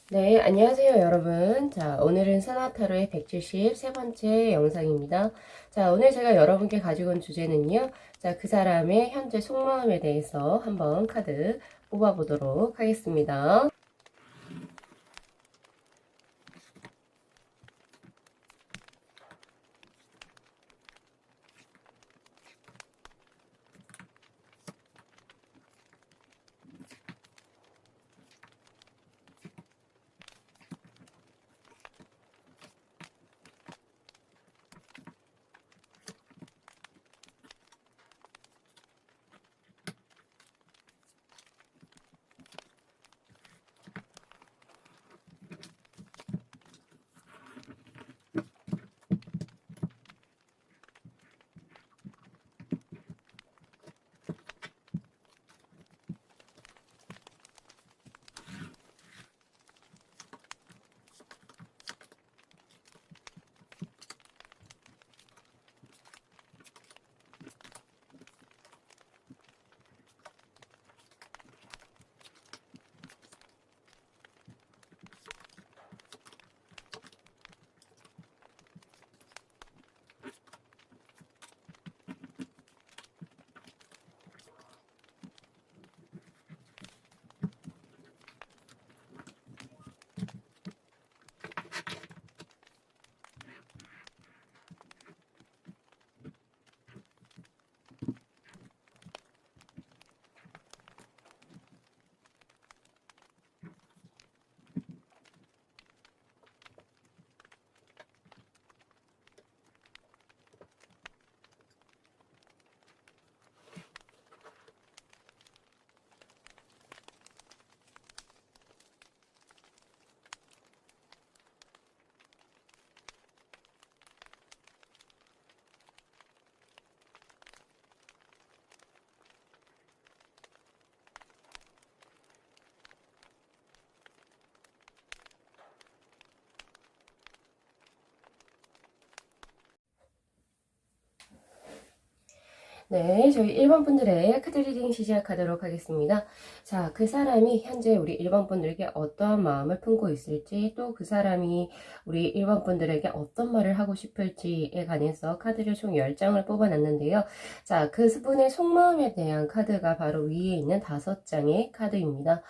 네, 안녕하세요, 여러분. 자, 오늘은 사나타로의 173번째 영상입니다. 자, 오늘 제가 여러분께 가지고 온 주제는요. 자, 그 사람의 현재 속마음에 대해서 한번 카드 뽑아보도록 하겠습니다. 네, 저희 1번 분들의 카드 리딩 시작하도록 하겠습니다. 자, 그 사람이 현재 우리 1번 분들에게 어떠한 마음을 품고 있을지, 또 그 사람이 우리 1번 분들에게 어떤 말을 하고 싶을지에 관해서 카드를 총 10장을 뽑아놨는데요. 자, 그 분의 속마음에 대한 카드가 바로 위에 있는 5장의 카드입니다.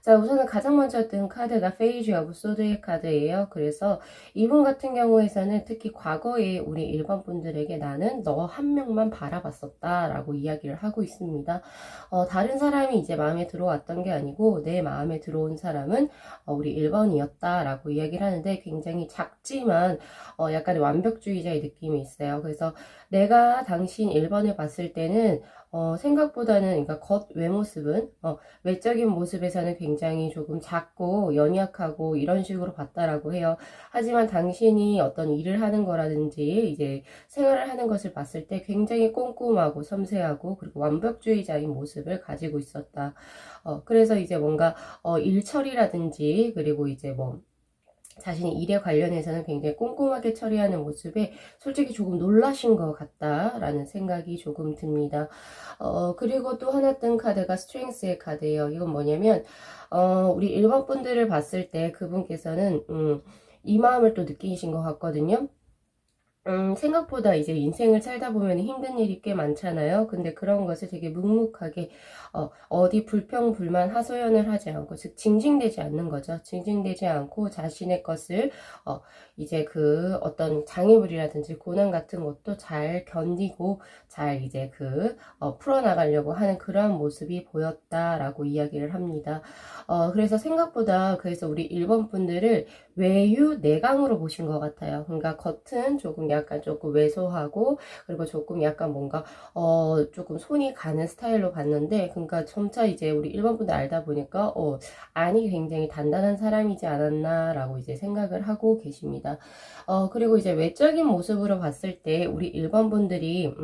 자, 우선은 가장 먼저 뜬 카드가 페이지 오브 소드의 카드예요. 그래서 이분 같은 경우에서는 특히 과거에 우리 일반 분들에게 나는 너 한 명만 바라봤었다 라고 이야기를 하고 있습니다. 다른 사람이 이제 마음에 들어왔던 게 아니고 내 마음에 들어온 사람은 우리 1번이었다 라고 이야기를 하는데, 굉장히 작지만 약간의 완벽주의자의 느낌이 있어요. 그래서 내가 당신 1번을 봤을 때는 생각보다는, 그러니까 겉 외모습은 외적인 모습에서는 굉장히 조금 작고 연약하고 이런 식으로 봤다라고 해요. 하지만 당신이 어떤 일을 하는 거라든지 이제 생활을 하는 것을 봤을 때 굉장히 꼼꼼하고 섬세하고 그리고 완벽주의자인 모습을 가지고 있었다. 그래서 이제 뭔가 일 처리라든지 그리고 이제 뭐 자신의 일에 관련해서는 굉장히 꼼꼼하게 처리하는 모습에 솔직히 조금 놀라신 것 같다라는 생각이 조금 듭니다. 그리고 또 하나 뜬 카드가 스트렝스의 카드예요. 이건 뭐냐면, 우리 일반 분들을 봤을 때 그분께서는, 이 마음을 또 느끼신 것 같거든요. 생각보다 이제 인생을 살다 보면 힘든 일이 꽤 많잖아요. 근데 그런 것을 되게 묵묵하게, 어디 불평, 불만, 하소연을 하지 않고, 즉, 징징대지 않는 거죠. 징징대지 않고 자신의 것을, 이제 그 어떤 장애물이라든지 고난 같은 것도 잘 견디고, 잘 이제 풀어나가려고 하는 그러한 모습이 보였다라고 이야기를 합니다. 그래서 생각보다, 그래서 우리 1번 분들을 외유 내강으로 보신 것 같아요. 그러니까 겉은 조금 약간 조금 왜소하고, 그리고 조금 약간 뭔가 조금 손이 가는 스타일로 봤는데, 그러니까 점차 이제 우리 1번 분들 알다 보니까 안이 굉장히 단단한 사람이지 않았나라고 이제 생각을 하고 계십니다. 그리고 이제 외적인 모습으로 봤을 때 우리 1번 분들이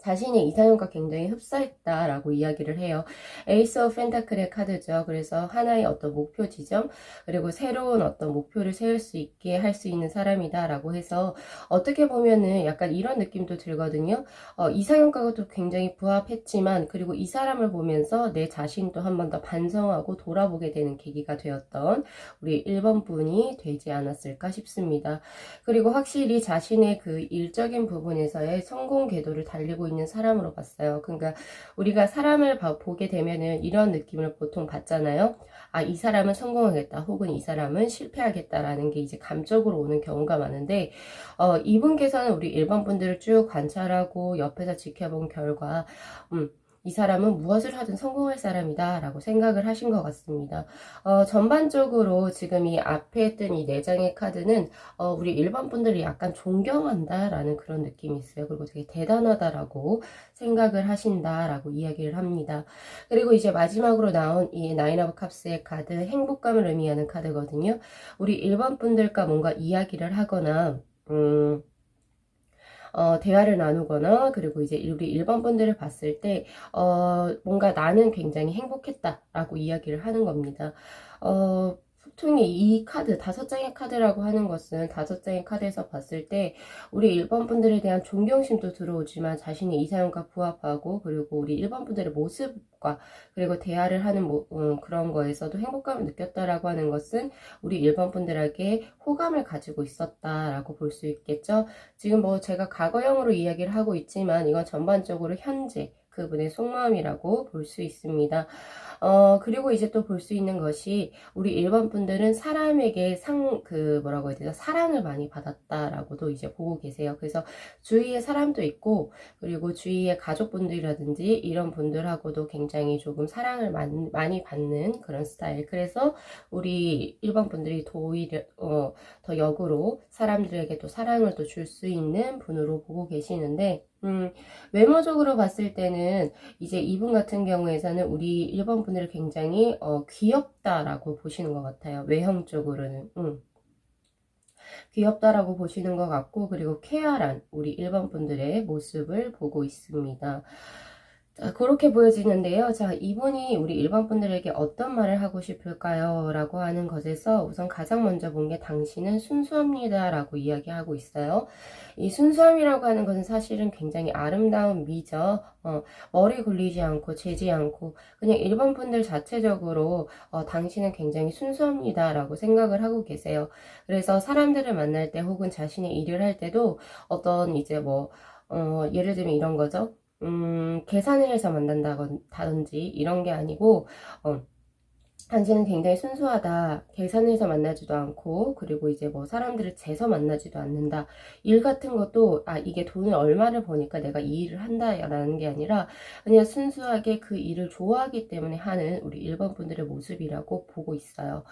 자신의 이상형과 굉장히 흡사했다라고 이야기를 해요. 에이스 오브 펜타클의 카드죠. 그래서 하나의 어떤 목표 지점, 그리고 새로운 어떤 목표를 세울 수 있게 할 수 있는 사람이다라고 해서 어떻게 보면은 약간 이런 느낌도 들거든요. 이상형과도 굉장히 부합했지만, 그리고 이 사람을 보면서 내 자신도 한 번 더 반성하고 돌아보게 되는 계기가 되었던 우리 1번 분이 되지 않았을까 싶습니다. 그리고 확실히 자신의 그 일적인 부분에서의 성공 궤도를 달리고 있는 사람으로 봤어요. 그러니까 우리가 사람을 보게 되면은 이런 느낌을 보통 받잖아요. 아, 이 사람은 성공하겠다, 혹은 이 사람은 실패하겠다라는 게 이제 감적으로 오는 경우가 많은데, 이분께서는 우리 일반 분들을 쭉 관찰하고 옆에서 지켜본 결과, 이 사람은 무엇을 하든 성공할 사람이다 라고 생각을 하신 것 같습니다. 전반적으로 지금 이 앞에 뜬 이 4장의 카드는 우리 일반 분들이 약간 존경한다 라는 그런 느낌이 있어요. 그리고 되게 대단하다라고 생각을 하신다라고 이야기를 합니다. 그리고 이제 마지막으로 나온 이 나인 오브 컵스의 카드, 행복감을 의미하는 카드거든요. 우리 일반 분들과 뭔가 이야기를 하거나 대화를 나누거나, 그리고 이제 우리 일반 분들을 봤을 때 뭔가 나는 굉장히 행복했다라고 이야기를 하는 겁니다. 보통 이 카드, 5장의 카드라고 하는 것은 5장의 카드에서 봤을 때 우리 일반 분들에 대한 존경심도 들어오지만, 자신의 이상형과 부합하고, 그리고 우리 일반 분들의 모습과 그리고 대화를 하는 그런 거에서도 행복감을 느꼈다라고 하는 것은 우리 일반 분들에게 호감을 가지고 있었다라고 볼 수 있겠죠. 지금 뭐 제가 과거형으로 이야기를 하고 있지만, 이건 전반적으로 현재 그분의 속마음이라고 볼 수 있습니다. 그리고 이제 또 볼 수 있는 것이, 우리 일반 분들은 사람에게 뭐라고 해야 되나, 사랑을 많이 받았다라고도 이제 보고 계세요. 그래서 주위에 사람도 있고, 그리고 주위에 가족분들이라든지 이런 분들하고도 굉장히 조금 사랑을 많이 받는 그런 스타일. 그래서 우리 일반 분들이 오히려 더 역으로 사람들에게 또 사랑을 또 줄 수 있는 분으로 보고 계시는데, 외모적으로 봤을 때는 이제 이분 같은 경우에서는 우리 일본 분들을 굉장히 귀엽다라고 보시는 것 같아요. 외형적으로는 귀엽다라고 보시는 것 같고, 그리고 쾌활한 우리 일본 분들의 모습을 보고 있습니다. 자, 그렇게 보여지는데요. 자, 이분이 우리 일반 분들에게 어떤 말을 하고 싶을까요? 라고 하는 것에서 우선 가장 먼저 본 게, 당신은 순수합니다 라고 이야기하고 있어요. 이 순수함이라고 하는 것은 사실은 굉장히 아름다운 미죠. 머리 굴리지 않고 재지 않고 그냥 일반 분들 자체적으로 당신은 굉장히 순수합니다 라고 생각을 하고 계세요. 그래서 사람들을 만날 때, 혹은 자신의 일을 할 때도 어떤 이제 예를 들면 이런 거죠. 계산을 해서 만난다든지 이런 게 아니고, 당신은 굉장히 순수하다. 계산해서 만나지도 않고, 그리고 이제 사람들을 재서 만나지도 않는다. 일 같은 것도, 이게 돈을 얼마를 버니까 내가 이 일을 한다라는 게 아니라, 그냥 순수하게 그 일을 좋아하기 때문에 하는 우리 일반 분들의 모습이라고 보고 있어요.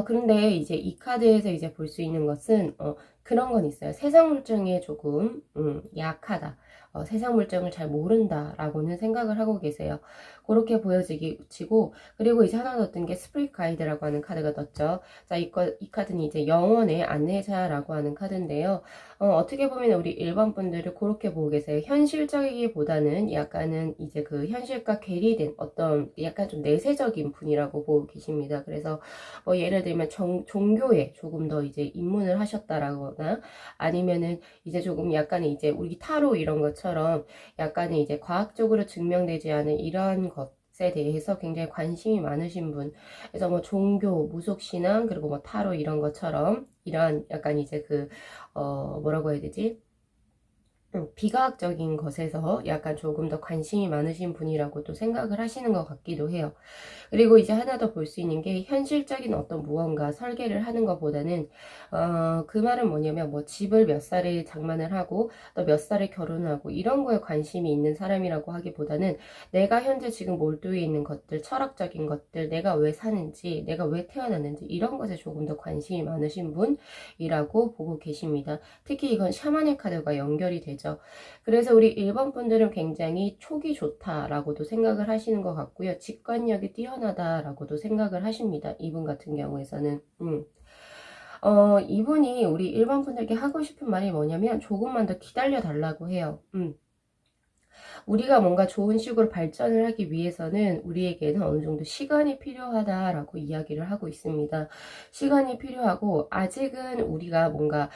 그런데 이제 이 카드에서 이제 볼 수 있는 것은, 그런 건 있어요. 세상 물정에 조금, 약하다. 세상 물정을 잘 모른다라고는 생각을 하고 계세요. 그렇게 보여지고, 그리고 이제 하나 더 뜬 게 스프릿 가이드라고 하는 카드가 떴죠. 자, 이 카드는 이제 영혼의 안내자라고 하는 카드인데요. 어떻게 보면 우리 일반 분들을 그렇게 보고 계세요. 현실적이기보다는 약간은 이제 그 현실과 괴리된 어떤 약간 좀 내세적인 분이라고 보고 계십니다. 그래서 예를 들면 종교에 조금 더 이제 입문을 하셨다라거나, 아니면은 이제 조금 약간의 이제 우리 타로 이런 것처럼 약간의 이제 과학적으로 증명되지 않은 이러한 것에 대해서 굉장히 관심이 많으신 분. 그래서 종교, 무속신앙, 그리고 타로 이런 것처럼 이러한 약간 이제 뭐라고 해야 되지? 비과학적인 것에서 약간 조금 더 관심이 많으신 분이라고 또 생각을 하시는 것 같기도 해요. 그리고 이제 하나 더 볼 수 있는 게, 현실적인 어떤 무언가 설계를 하는 것보다는 그 말은 뭐냐면, 집을 몇 살에 장만을 하고 또 몇 살에 결혼하고 이런 거에 관심이 있는 사람이라고 하기보다는, 내가 현재 지금 몰두해 있는 것들, 철학적인 것들, 내가 왜 사는지, 내가 왜 태어났는지 이런 것에 조금 더 관심이 많으신 분이라고 보고 계십니다. 특히 이건 샤만의 카드가 연결이 되죠. 그래서 우리 일반 분들은 굉장히 촉이 좋다라고도 생각을 하시는 것 같고요. 직관력이 뛰어나다라고도 생각을 하십니다. 이분 같은 경우에서는. 이분이 우리 일반 분들께 하고 싶은 말이 뭐냐면, 조금만 더 기다려 달라고 해요. 우리가 뭔가 좋은 식으로 발전을 하기 위해서는 우리에게는 어느 정도 시간이 필요하다라고 이야기를 하고 있습니다. 시간이 필요하고 아직은 우리가 뭔가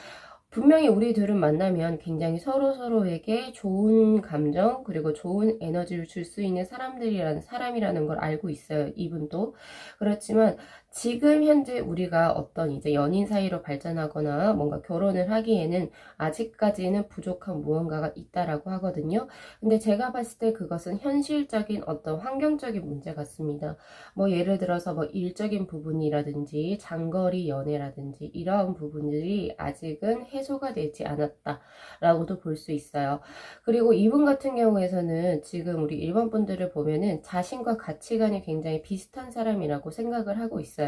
분명히 우리 둘은 만나면 굉장히 서로에게 좋은 감정 그리고 좋은 에너지를 줄 수 있는 사람이라는 걸 알고 있어요. 이분도. 그렇지만 지금 현재 우리가 어떤 이제 연인 사이로 발전하거나 뭔가 결혼을 하기에는 아직까지는 부족한 무언가가 있다라고 하거든요. 근데 제가 봤을 때 그것은 현실적인 어떤 환경적인 문제 같습니다. 뭐 예를 들어서 뭐 일적인 부분이라든지 장거리 연애라든지 이러한 부분들이 아직은 해소가 되지 않았다라고도 볼 수 있어요. 그리고 이분 같은 경우에서는 지금 우리 일본 분들을 보면은 자신과 가치관이 굉장히 비슷한 사람이라고 생각을 하고 있어요.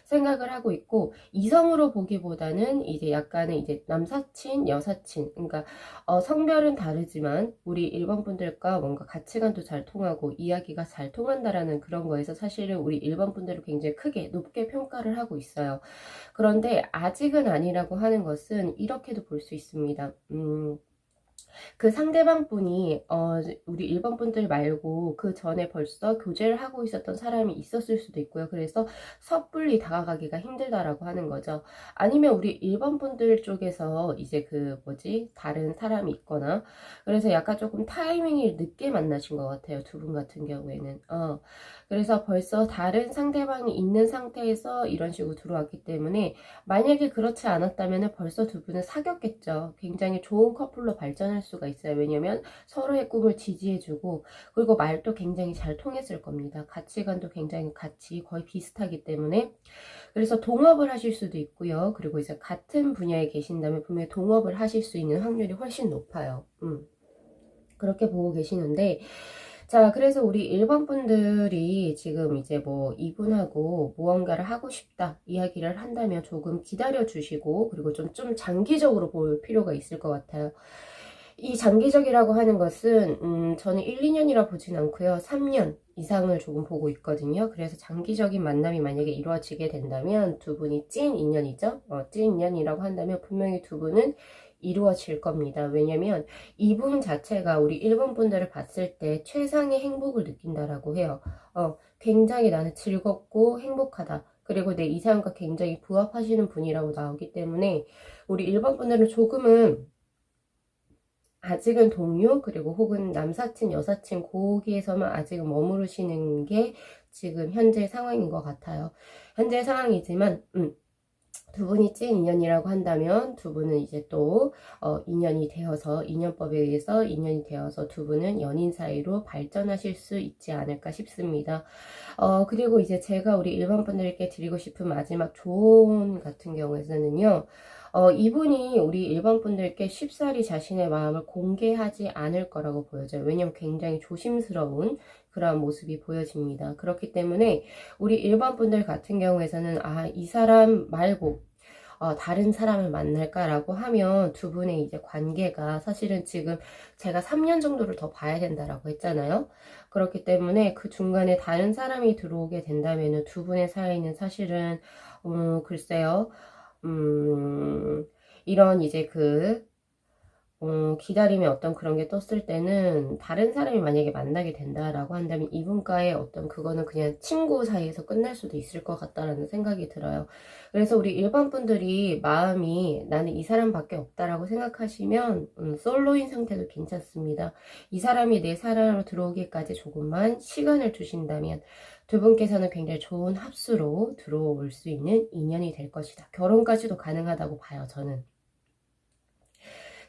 생각을 하고 있고 이성으로 보기보다는 이제 약간은 이제 남사친, 여사친, 그러니까 성별은 다르지만 우리 일본 분들과 뭔가 가치관도 잘 통하고 이야기가 잘 통한다라는 그런 거에서 사실은 우리 일본 분들을 굉장히 크게 높게 평가를 하고 있어요. 그런데 아직은 아니라고 하는 것은 이렇게도 볼 수 있습니다. 그 상대방 분이 우리 일본 분들 말고 그 전에 벌써 교제를 하고 있었던 사람이 있었을 수도 있고요. 그래서 섣불리 다가가기가 힘들다라고 하는 거죠. 아니면 우리 일본 분들 쪽에서 이제 그 뭐지 다른 사람이 있거나 그래서 약간 조금 타이밍이 늦게 만나신 것 같아요. 두 분 같은 경우에는 그래서 벌써 다른 상대방이 있는 상태에서 이런 식으로 들어왔기 때문에 만약에 그렇지 않았다면 벌써 두 분은 사귀었겠죠. 굉장히 좋은 커플로 발전할 수가 있어요. 왜냐면 서로의 꿈을 지지해주고 그리고 말도 굉장히 잘 통했을 겁니다. 가치관도 굉장히 같이 거의 비슷하기 때문에 그래서 동업을 하실 수도 있고요. 그리고 이제 같은 분야에 계신다면 분명히 동업을 하실 수 있는 확률이 훨씬 높아요. 그렇게 보고 계시는데 자, 그래서 우리 일본 분들이 지금 이제 뭐 이분하고 무언가를 하고 싶다 이야기를 한다면 조금 기다려 주시고 그리고 좀 장기적으로 볼 필요가 있을 것 같아요. 이 장기적이라고 하는 것은 저는 1, 2년이라 보진 않고요. 3년 이상을 조금 보고 있거든요. 그래서 장기적인 만남이 만약에 이루어지게 된다면 두 분이 찐 인연이죠. 찐 인연이라고 한다면 분명히 두 분은 이루어질 겁니다. 왜냐면 이분 자체가 우리 일본 분들을 봤을 때 최상의 행복을 느낀다라고 해요. 굉장히 나는 즐겁고 행복하다. 그리고 내 이상과 굉장히 부합하시는 분이라고 나오기 때문에 우리 일본 분들은 조금은 아직은 동료 그리고 혹은 남사친 여사친 거기에서만 아직은 머무르시는 게 지금 현재 상황인 것 같아요. 현재 상황이지만 두 분이 찐 인연이라고 한다면 두 분은 이제 또 인연이 되어서 인연법에 의해서 인연이 되어서 두 분은 연인 사이로 발전하실 수 있지 않을까 싶습니다. 그리고 이제 제가 우리 일반 분들께 드리고 싶은 마지막 조언 같은 경우에는요. 이분이 우리 일반 분들께 쉽사리 자신의 마음을 공개하지 않을 거라고 보여져요. 왜냐면 굉장히 조심스러운 그런 모습이 보여집니다. 그렇기 때문에 우리 일반 분들 같은 경우에서는 이 사람 말고 다른 사람을 만날까라고 하면 두 분의 이제 관계가 사실은 지금 제가 3년 정도를 더 봐야 된다라고 했잖아요. 그렇기 때문에 그 중간에 다른 사람이 들어오게 된다면은 두 분의 사이는 사실은 글쎄요. 이런 이제 기다림의 어떤 그런 게 떴을 때는 다른 사람이 만약에 만나게 된다라고 한다면 이분과의 어떤 그거는 그냥 친구 사이에서 끝날 수도 있을 것 같다라는 생각이 들어요. 그래서 우리 일반 분들이 마음이 나는 이 사람밖에 없다라고 생각하시면 솔로인 상태도 괜찮습니다. 이 사람이 내 사랑으로 들어오기까지 조금만 시간을 주신다면 두 분께서는 굉장히 좋은 합수로 들어올 수 있는 인연이 될 것이다. 결혼까지도 가능하다고 봐요, 저는.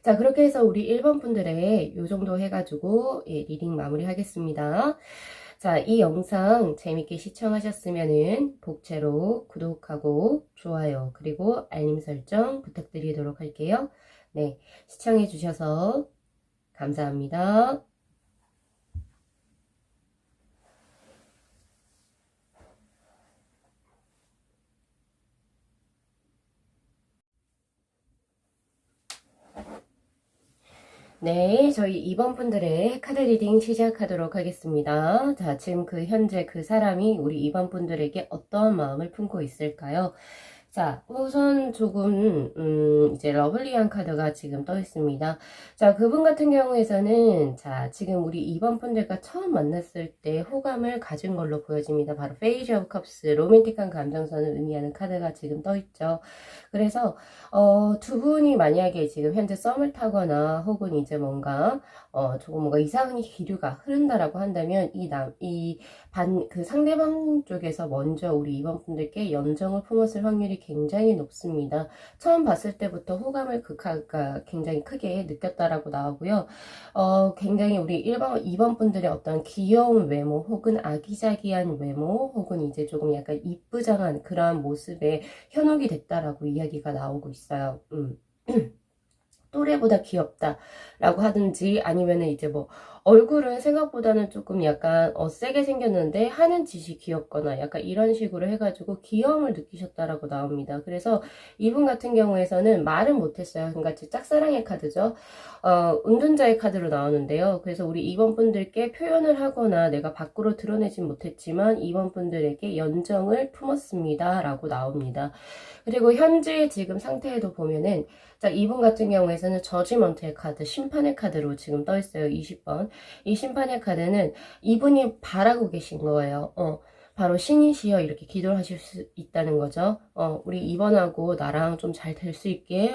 자, 그렇게 해서 우리 1번 분들의 요 정도 해가지고 리딩 마무리 하겠습니다. 자, 이 영상 재밌게 시청하셨으면은 복채로 구독하고 좋아요 그리고 알림 설정 부탁드리도록 할게요. 네, 시청해 주셔서 감사합니다. 네, 저희 2번 분들의 카드 리딩 시작하도록 하겠습니다. 자, 지금 현재 그 사람이 우리 2번 분들에게 어떤 마음을 품고 있을까요? 자, 우선 조금, 이제 러블리한 카드가 지금 떠 있습니다. 자, 그분 같은 경우에서는, 자, 지금 우리 2번 분들과 처음 만났을 때 호감을 가진 걸로 보여집니다. 바로 페이지 오브 컵스, 로맨틱한 감정선을 의미하는 카드가 지금 떠 있죠. 그래서, 두 분이 만약에 지금 현재 썸을 타거나 혹은 이제 뭔가, 조금 뭔가 이상한 기류가 흐른다라고 한다면, 그 상대방 쪽에서 먼저 우리 2번 분들께 연정을 품었을 확률이 굉장히 높습니다. 처음 봤을 때부터 호감을 굉장히 크게 느꼈다라고 나오고요. 굉장히 우리 2번 분들의 어떤 귀여운 외모 혹은 아기자기한 외모 혹은 이제 조금 약간 이쁘장한 그러한 모습에 현혹이 됐다라고 이야기가 나오고 있어요. 또래보다 귀엽다라고 하든지 아니면은 이제 뭐 얼굴은 생각보다는 조금 약간 세게 생겼는데 하는 짓이 귀엽거나 약간 이런 식으로 해가지고 귀여움을 느끼셨다라고 나옵니다. 그래서 이분 같은 경우에서는 말은 못했어요. 그러니까 짝사랑의 카드죠. 은둔자의 카드로 나오는데요. 그래서 우리 2번 분들께 표현을 하거나 내가 밖으로 드러내진 못했지만 2번 분들에게 연정을 품었습니다. 라고 나옵니다. 그리고 현재 지금 상태에도 보면은 자, 이분 같은 경우에서는 저지먼트의 카드, 심판의 카드로 지금 떠 있어요. 20번. 이 심판의 카드는 이분이 바라고 계신 거예요. 바로 신이시여 이렇게 기도를 하실 수 있다는 거죠. 우리 이번하고 나랑 좀 잘 될 수 있게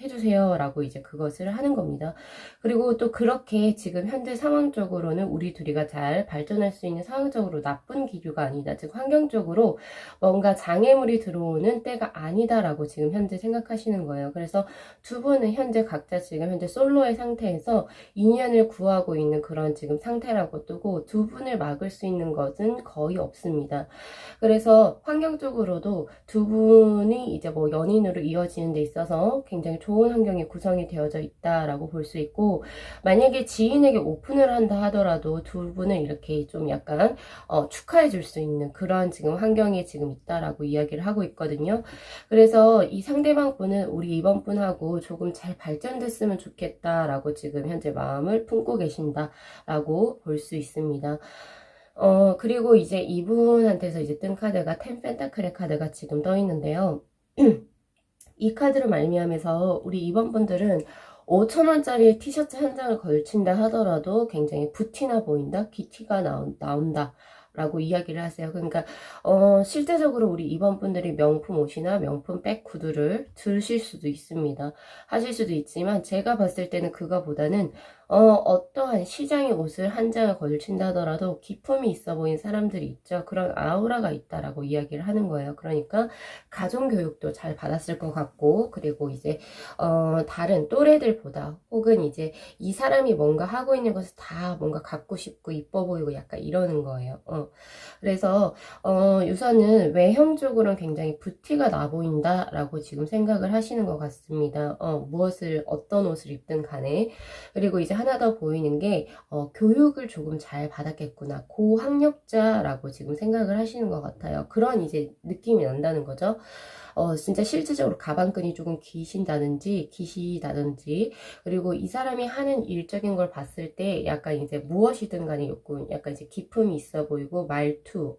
해주세요 라고 이제 그것을 하는 겁니다. 그리고 또 그렇게 지금 현재 상황적으로는 우리 둘이가 잘 발전할 수 있는 상황적으로 나쁜 기류가 아니다. 즉 환경적으로 뭔가 장애물이 들어오는 때가 아니다라고 지금 현재 생각하시는 거예요. 그래서 두 분은 현재 각자 지금 현재 솔로의 상태에서 인연을 구하고 있는 그런 지금 상태라고 뜨고 두 분을 막을 수 있는 것은 거의 없습니다. 그래서 환경적으로도 두 분이 이제 뭐 연인으로 이어지는 데 있어서 굉장히 좋은 환경이 구성이 되어져 있다라고 볼 수 있고 만약에 지인에게 오픈을 한다 하더라도 두 분을 이렇게 좀 약간 축하해 줄 수 있는 그런 지금 환경이 지금 있다라고 이야기를 하고 있거든요. 그래서 이 상대방 분은 우리 이번 분하고 조금 잘 발전됐으면 좋겠다라고 지금 현재 마음을 품고 계신다라고 볼 수 있습니다. 그리고 이제 이분한테서 이제 뜬 카드가 텐 펜타클의 카드가 지금 떠 있는데요. 이 카드로 말미암아서 우리 이번 분들은 5,000원짜리 티셔츠 한 장을 걸친다 하더라도 굉장히 부티나 보인다, 귀티가 나온다 라고 이야기를 하세요. 그러니까 실제적으로 우리 이번 분들이 명품 옷이나 명품 백 구두를 드실 수도 있습니다. 하실 수도 있지만 제가 봤을 때는 그거보다는 어떠한 시장의 옷을 한 장을 걸친다 하더라도 기품이 있어 보이는 사람들이 있죠. 그런 아우라가 있다라고 이야기를 하는 거예요. 그러니까 가정교육도 잘 받았을 것 같고 그리고 이제 다른 또래들보다 혹은 이제 이 사람이 뭔가 하고 있는 것을 다 뭔가 갖고 싶고 이뻐 보이고 약간 이러는 거예요. 그래서 우선은 외형적으로는 굉장히 부티가 나 보인다라고 지금 생각을 하시는 것 같습니다. 어떤 옷을 입든 간에. 그리고 이제 하나 더 보이는 게 교육을 조금 잘 받았겠구나. 고학력자라고 지금 생각을 하시는 것 같아요. 그런 이제 느낌이 난다는 거죠. 진짜 실질적으로 가방끈이 조금 기시다든지, 그리고 이 사람이 하는 일적인 걸 봤을 때 약간 이제 무엇이든 간에 약간 이제 기품이 있어 보이고, 말투,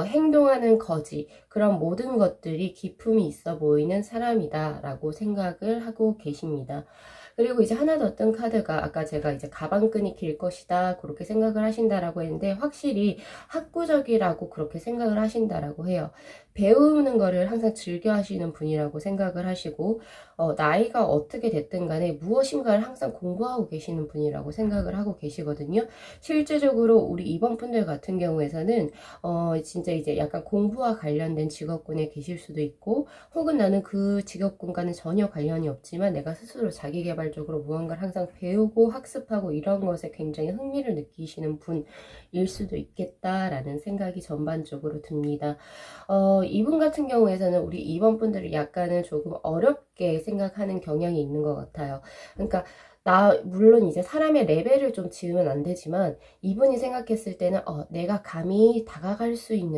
행동하는 거지, 그런 모든 것들이 기품이 있어 보이는 사람이다라고 생각을 하고 계십니다. 그리고 이제 하나 더 뜬 카드가 아까 제가 이제 가방끈이 길 것이다 그렇게 생각을 하신다라고 했는데 확실히 학구적이라고 그렇게 생각을 하신다라고 해요. 배우는 거를 항상 즐겨 하시는 분이라고 생각을 하시고 나이가 어떻게 됐든 간에 무엇인가를 항상 공부하고 계시는 분이라고 생각을 하고 계시거든요. 실제적으로 우리 이번 분들 같은 경우에서는 진짜 이제 약간 공부와 관련된 직업군에 계실 수도 있고 혹은 나는 그 직업군과는 전혀 관련이 없지만 내가 스스로 자기계발적으로 무언가를 항상 배우고 학습하고 이런 것에 굉장히 흥미를 느끼시는 분일 수도 있겠다라는 생각이 전반적으로 듭니다. 이분 같은 경우에서는 우리 이번 분들을 약간은 조금 어렵게 생각하는 경향이 있는 것 같아요. 그러니까 물론 이제 사람의 레벨을 좀 지으면 안 되지만 이분이 생각했을 때는 내가 감히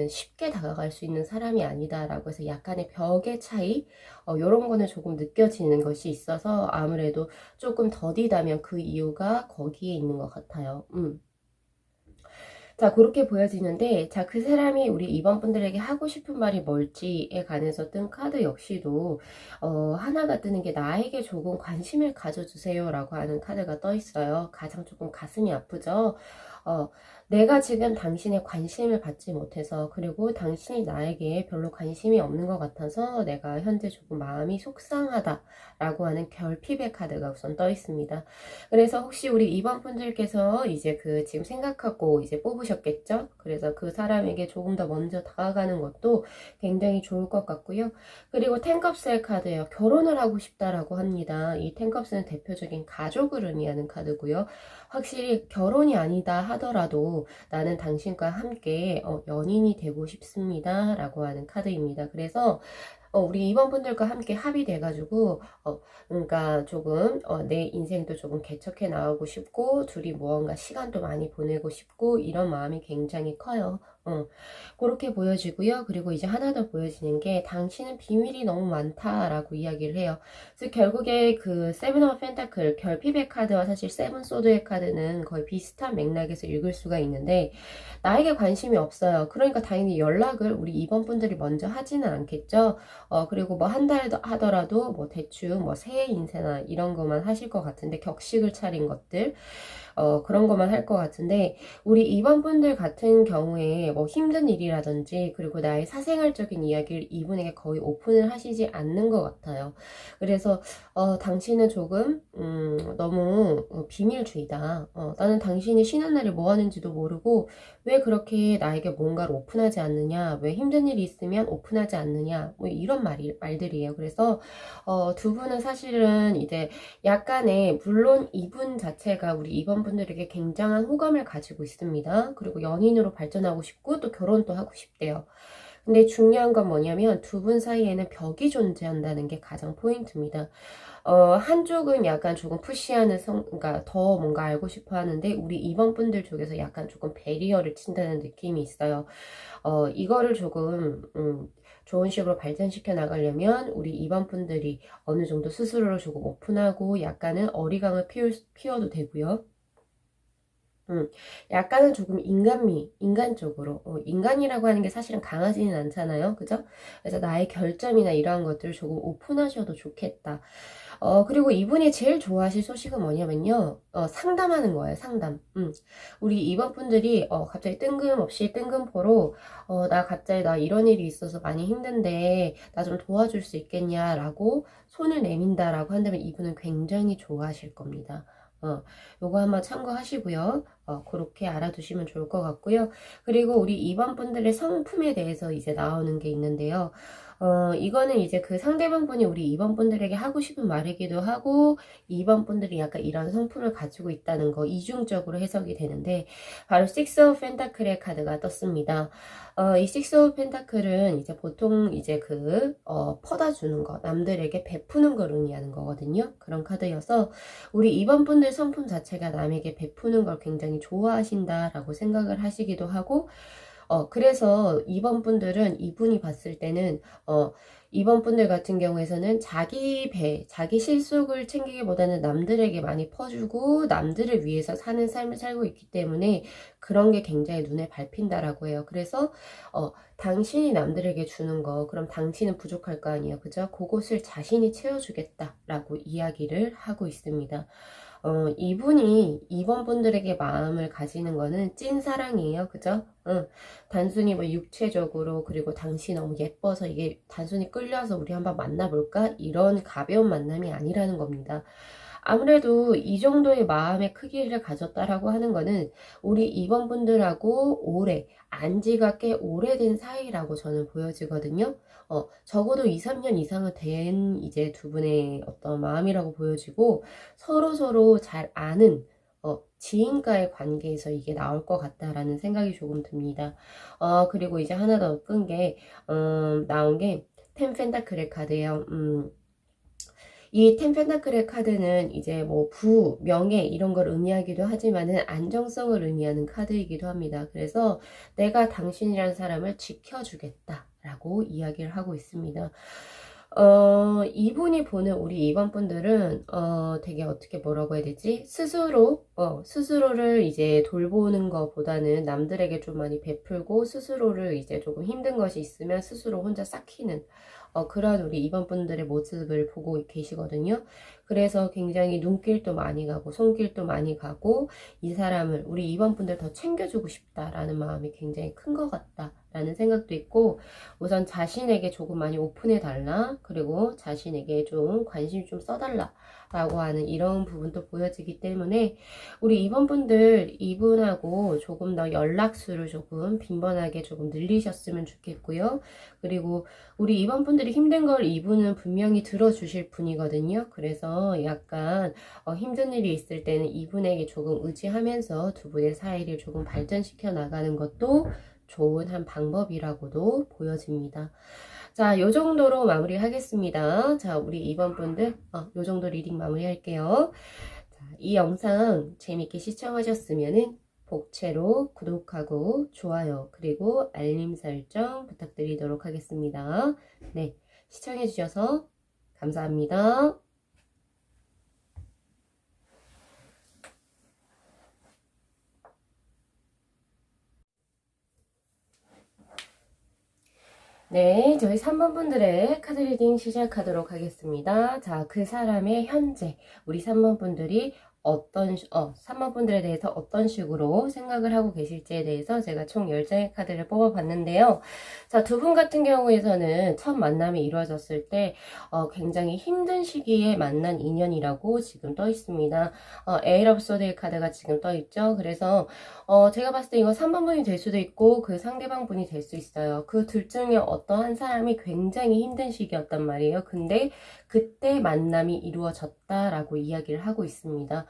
쉽게 다가갈 수 있는 사람이 아니다라고 해서 약간의 벽의 차이 이런 거는 조금 느껴지는 것이 있어서 아무래도 조금 더디다면 그 이유가 거기에 있는 것 같아요. 자, 그렇게 보여지는데, 자, 그 사람이 우리 2번 분들에게 하고 싶은 말이 뭘지에 관해서 뜬 카드 역시도, 하나가 뜨는 게 나에게 조금 관심을 가져주세요 라고 하는 카드가 떠 있어요. 가장 조금 가슴이 아프죠? 어, 내가 지금 당신의 관심을 받지 못해서, 그리고 당신이 나에게 별로 관심이 없는 것 같아서 내가 현재 조금 마음이 속상하다 라고 하는 결핍의 카드가 우선 떠 있습니다. 그래서 혹시 우리 2번 분들께서 이제 그 지금 생각하고 이제 뽑으셨겠죠? 그래서 그 사람에게 조금 더 먼저 다가가는 것도 굉장히 좋을 것 같고요. 그리고 텐컵스의 카드예요. 결혼을 하고 싶다라고 합니다. 이 텐컵스는 대표적인 가족을 의미하는 카드고요. 확실히 결혼이 아니다 하더라도 나는 당신과 함께 연인이 되고 싶습니다 라고 하는 카드입니다. 그래서 우리 2번 분들과 함께 합의돼가지고, 그러니까 조금, 내 인생도 조금 개척해 나가고 싶고, 둘이 무언가 시간도 많이 보내고 싶고, 이런 마음이 굉장히 커요. 그렇게 보여지고요. 그리고 이제 하나 더 보여지는 게, 당신은 비밀이 너무 많다라고 이야기를 해요. 그래서 결국에 그 세븐 오브 펜타클, 결핍의 카드와 사실 세븐 소드의 카드는 거의 비슷한 맥락에서 읽을 수가 있는데, 나에게 관심이 없어요. 그러니까 당연히 연락을 우리 2번 분들이 먼저 하지는 않겠죠. 그리고 뭐 한 달 하더라도 뭐 대충 뭐 새해 인사나 이런 것만 하실 것 같은데 격식을 차린 것들 그런 것만 할 것 같은데 우리 2번 분들 같은 경우에 뭐 힘든 일이라든지 그리고 나의 사생활적인 이야기를 이분에게 거의 오픈을 하시지 않는 것 같아요. 그래서 당신은 조금 너무 비밀주의다. 나는 당신이 쉬는 날에 뭐 하는지도 모르고 왜 그렇게 나에게 뭔가를 오픈하지 않느냐, 왜 힘든 일이 있으면 오픈하지 않느냐, 뭐 이런 말들이에요. 그래서 두 분은 사실은 이제 약간의 물론 이분 자체가 우리 2번 분들에게 굉장한 호감을 가지고 있습니다. 그리고 연인으로 발전하고 싶고 또 결혼도 하고 싶대요. 근데 중요한 건 뭐냐면 두 분 사이에는 벽이 존재한다는 게 가장 포인트입니다. 한쪽은 약간 조금 푸시하는 그러니까 더 뭔가 알고 싶어 하는데 우리 2번 분들 쪽에서 약간 조금 배리어를 친다는 느낌이 있어요. 이거를 조금 좋은 식으로 발전시켜 나가려면 우리 2번 분들이 어느 정도 스스로를 조금 오픈하고 약간은 어리광을 피워도 되고요. 약간은 조금 인간적으로, 인간이라고 하는 게 사실은 강하지는 않잖아요. 그죠? 그래서 나의 결점이나 이러한 것들을 조금 오픈하셔도 좋겠다. 그리고 이분이 제일 좋아하실 소식은 뭐냐면요. 상담하는 거예요, 상담. 우리 2번 분들이, 갑자기 뜬금포로, 갑자기 나 이런 일이 있어서 많이 힘든데, 나 좀 도와줄 수 있겠냐라고 손을 내민다라고 한다면 이분은 굉장히 좋아하실 겁니다. 요거 한번 참고하시고요. 그렇게 알아두시면 좋을 것 같고요. 그리고 우리 2번 분들의 성품에 대해서 이제 나오는 게 있는데요. 이거는 이제 그 상대방 분이 우리 2번 분들에게 하고 싶은 말이기도 하고, 2번 분들이 약간 이런 성품을 가지고 있다는 거 이중적으로 해석이 되는데, 바로 식스 오브 펜타클의 카드가 떴습니다. 이 식스 오브 펜타클은 이제 보통 이제 퍼다 주는 거, 남들에게 베푸는 걸 의미하는 거거든요. 그런 카드여서, 우리 2번 분들 성품 자체가 남에게 베푸는 걸 굉장히 좋아하신다라고 생각을 하시기도 하고, 그래서 2번 분들은 이분이 봤을 때는, 2번 분들 같은 경우에서는 자기 실속을 챙기기보다는 남들에게 많이 퍼주고 남들을 위해서 사는 삶을 살고 있기 때문에 그런 게 굉장히 눈에 밟힌다라고 해요. 그래서, 당신이 남들에게 주는 거, 그럼 당신은 부족할 거 아니에요. 그죠? 그것을 자신이 채워주겠다라고 이야기를 하고 있습니다. 이분이 2번 분들에게 마음을 가지는 거는 찐사랑이에요. 그죠? 단순히 뭐 육체적으로, 그리고 당신 너무 예뻐서 이게 단순히 끌려서 우리 한번 만나볼까? 이런 가벼운 만남이 아니라는 겁니다. 아무래도 이 정도의 마음의 크기를 가졌다라고 하는 거는 우리 2번 분들하고 안지가 꽤 오래된 사이라고 저는 보여지거든요. 적어도 2, 3년 이상은 된 이제 두 분의 어떤 마음이라고 보여지고 서로 잘 아는 지인과의 관계에서 이게 나올 것 같다라는 생각이 조금 듭니다. 그리고 이제 하나 더 나온 게 텐 펜타클의 카드예요. 이 텐 펜타클의 카드는 이제 뭐 명예 이런 걸 의미하기도 하지만은 안정성을 의미하는 카드이기도 합니다. 그래서 내가 당신이란 사람을 지켜주겠다라고 이야기를 하고 있습니다. 이분이 보는 우리 2번 분들은 되게 어떻게 뭐라고 해야 되지? 스스로 스스로를 이제 돌보는 것보다는 남들에게 좀 많이 베풀고 스스로를 이제 조금 힘든 것이 있으면 스스로 혼자 삭히는 그런 우리 2번 분들의 모습을 보고 계시거든요. 그래서 굉장히 눈길도 많이 가고 손길도 많이 가고 이 사람을 우리 2번 분들 더 챙겨주고 싶다라는 마음이 굉장히 큰 것 같다라는 생각도 있고 우선 자신에게 조금 많이 오픈해 달라 그리고 자신에게 좀 관심 좀 써달라 라고 하는 이런 부분도 보여지기 때문에 우리 2번 분들 이분하고 조금 더 연락수를 조금 빈번하게 조금 늘리셨으면 좋겠고요. 그리고 우리 2번 분들이 힘든 걸 이분은 분명히 들어주실 분이거든요. 그래서 약간 힘든 일이 있을 때는 이분에게 조금 의지하면서 두 분의 사이를 조금 발전시켜 나가는 것도 좋은 한 방법이라고도 보여집니다. 자, 요 정도로 마무리 하겠습니다. 자, 우리 2번 분들, 요 정도 리딩 마무리 할게요. 자, 이 영상 재밌게 시청하셨으면은 복채로 구독하고 좋아요, 그리고 알림 설정 부탁드리도록 하겠습니다. 네, 시청해주셔서 감사합니다. 네, 저희 3번 분들의 카드 리딩 시작하도록 하겠습니다. 자, 그 사람의 현재, 우리 3번 분들이 3번 분들에 대해서 어떤 식으로 생각을 하고 계실지에 대해서 제가 총 10장의 카드를 뽑아봤는데요. 자, 두 분 같은 경우에서는 첫 만남이 이루어졌을 때, 굉장히 힘든 시기에 만난 인연이라고 지금 떠 있습니다. 에일 오브 소드의 카드가 지금 떠 있죠. 그래서, 제가 봤을 때 이거 3번 분이 될 수도 있고, 그 상대방 분이 될 수 있어요. 그 둘 중에 어떠한 사람이 굉장히 힘든 시기였단 말이에요. 근데 그때 만남이 이루어졌다라고 이야기를 하고 있습니다.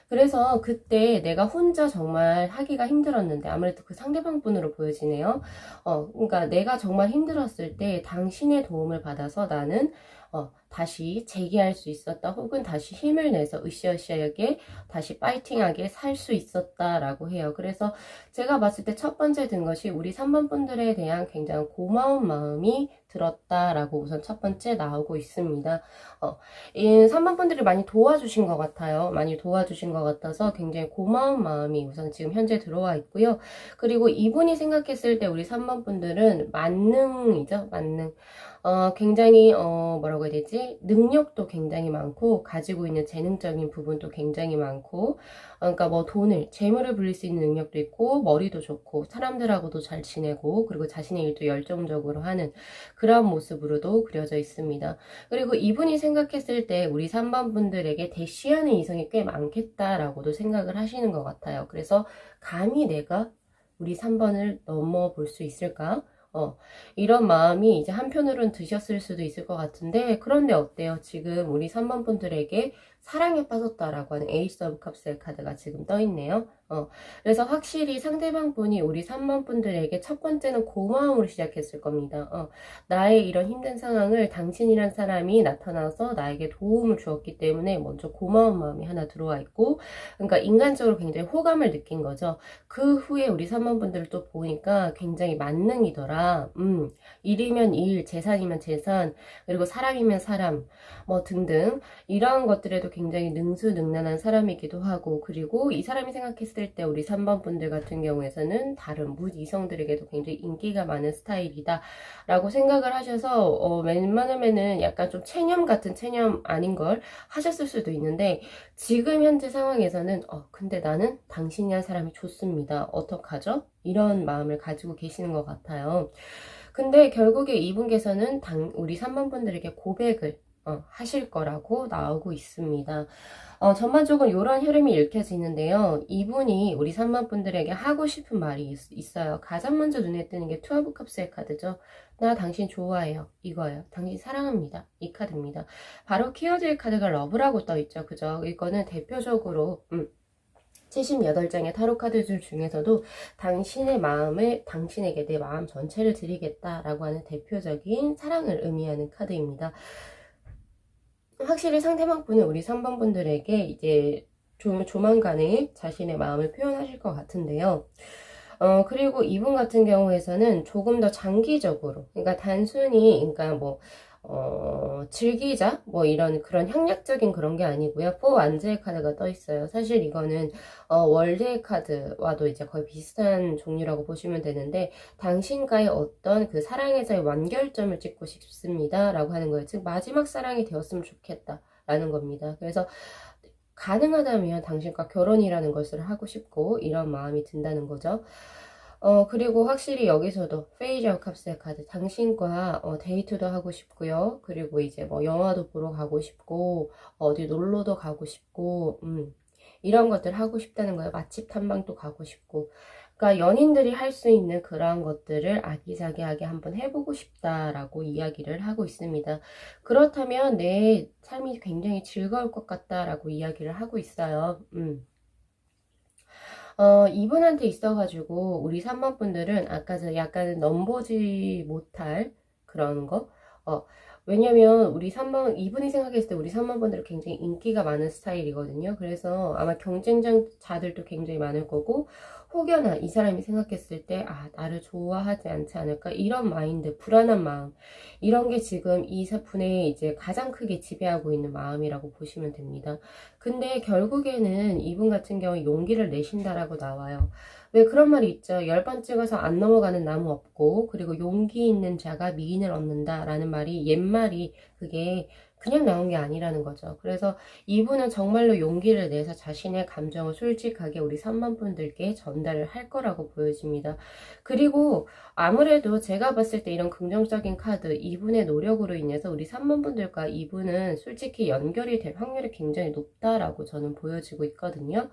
그래서 그때 내가 혼자 정말 하기가 힘들었는데 아무래도 그 상대방 분으로 보여지네요. 그러니까 내가 정말 힘들었을 때 당신의 도움을 받아서 나는 다시 재기할 수 있었다 혹은 다시 힘을 내서 으쌰으쌰하게 다시 파이팅하게 살 수 있었다라고 해요. 그래서 제가 봤을 때 첫 번째 든 것이 우리 3번 분들에 대한 굉장히 고마운 마음이 들었다라고 우선 첫 번째 나오고 있습니다. 이 3번 분들이 많이 도와주신 것 같아요. 많이 도와주신 것 같아서 굉장히 고마운 마음이 우선 지금 현재 들어와 있고요. 그리고 이분이 생각했을 때 우리 3번 분들은 만능이죠. 만능. 굉장히 뭐라고 해야 되지? 능력도 굉장히 많고 가지고 있는 재능적인 부분도 굉장히 많고 그러니까 뭐 돈을 재물을 불릴 수 있는 능력도 있고 머리도 좋고 사람들하고도 잘 지내고 그리고 자신의 일도 열정적으로 하는 그런 모습으로도 그려져 있습니다. 그리고 이분이 생각했을 때 우리 3번 분들에게 대시하는 이성이 꽤 많겠다라고도 생각을 하시는 것 같아요. 그래서 감히 내가 우리 3번을 넘어볼 수 있을까? 이런 마음이 이제 한편으로는 드셨을 수도 있을 것 같은데 그런데 어때요? 지금 우리 3번 분들에게 사랑에 빠졌다라고 하는 에이스 오브 컵스의 카드가 지금 떠 있네요. 그래서 확실히 상대방 분이 우리 3번 분들에게 첫 번째는 고마움으로 시작했을 겁니다. 나의 이런 힘든 상황을 당신이란 사람이 나타나서 나에게 도움을 주었기 때문에 먼저 고마운 마음이 하나 들어와 있고 그러니까 인간적으로 굉장히 호감을 느낀 거죠. 그 후에 우리 3번 분들을 또 보니까 굉장히 만능이더라. 일이면 일, 재산이면 재산, 그리고 사람이면 사람, 뭐 등등 이러한 것들에도 굉장히 능수능란한 사람이기도 하고 그리고 이 사람이 생각했을 때 우리 3번 분들 같은 경우에서는 다른 무이성들에게도 굉장히 인기가 많은 스타일이다 라고 생각을 하셔서 웬만하면은 약간 좀 체념 같은 체념 아닌 걸 하셨을 수도 있는데 지금 현재 상황에서는 근데 나는 당신이란 사람이 좋습니다. 어떡하죠? 이런 마음을 가지고 계시는 것 같아요. 근데 결국에 이분께서는 우리 3번 분들에게 고백을 하실 거라고 나오고 있습니다. 전반적으로 이런 흐름이 읽혀지는데요. 이분이 우리 3번 분들에게 하고 싶은 말이 있어요. 가장 먼저 눈에 뜨는 게 투 오브 컵스의 카드죠. 나 당신 좋아해요. 이거예요. 당신 사랑합니다. 이 카드입니다. 바로 키워드의 카드가 러브라고 떠있죠. 그죠? 이거는 대표적으로 78장의 타로 카드들 중에서도 당신의 마음을 당신에게 내 마음 전체를 드리겠다라고 하는 대표적인 사랑을 의미하는 카드입니다. 확실히 상대방 분은 우리 3번 분들에게 이제 조만간에 자신의 마음을 표현하실 것 같은데요. 그리고 이분 같은 경우에서는 조금 더 장기적으로, 그러니까 단순히, 그러니까 뭐, 즐기자 뭐 이런 그런 향락적인 그런 게 아니고요. 4 완제의 카드가 떠 있어요. 사실 이거는 월드의 카드와도 이제 거의 비슷한 종류라고 보시면 되는데, 당신과의 어떤 그 사랑에서의 완결점을 찍고 싶습니다 라고 하는 거예요. 즉 마지막 사랑이 되었으면 좋겠다 라는 겁니다. 그래서 가능하다면 당신과 결혼이라는 것을 하고 싶고 이런 마음이 든다는 거죠. 그리고 확실히 여기서도 페이저 캅스의 카드, 당신과 데이트도 하고 싶고요. 그리고 이제 뭐 영화도 보러 가고 싶고 어디 놀러도 가고 싶고 이런 것들 하고 싶다는 거예요. 맛집 탐방도 가고 싶고. 그러니까 연인들이 할 수 있는 그러한 것들을 아기자기하게 한번 해보고 싶다라고 이야기를 하고 있습니다. 그렇다면 내 삶이 굉장히 즐거울 것 같다라고 이야기를 하고 있어요. 이분한테 있어가지고 우리 3번 분들은 아까 저 약간 넘보지 못할 그런 거. 왜냐면 우리 3번, 이분이 생각했을 때 우리 3번 분들은 굉장히 인기가 많은 스타일이거든요. 그래서 아마 경쟁자들도 굉장히 많을 거고, 혹여나 이 사람이 생각했을 때, 나를 좋아하지 않지 않을까? 이런 마인드, 불안한 마음, 이런 게 지금 이 분의 이제 가장 크게 지배하고 있는 마음이라고 보시면 됩니다. 근데 결국에는 이분 같은 경우에 용기를 내신다라고 나와요. 왜 그런 말이 있죠. 10번 찍어서 안 넘어가는 나무 없고, 그리고 용기 있는 자가 미인을 얻는다 라는 말이, 옛말이 그게 그냥 나온 게 아니라는 거죠. 그래서 이분은 정말로 용기를 내서 자신의 감정을 솔직하게 우리 3번 분들께 전달을 할 거라고 보여집니다. 그리고 아무래도 제가 봤을 때 이런 긍정적인 카드, 이분의 노력으로 인해서 우리 3번 분들과 이분은 솔직히 연결이 될 확률이 굉장히 높다라고 저는 보여지고 있거든요.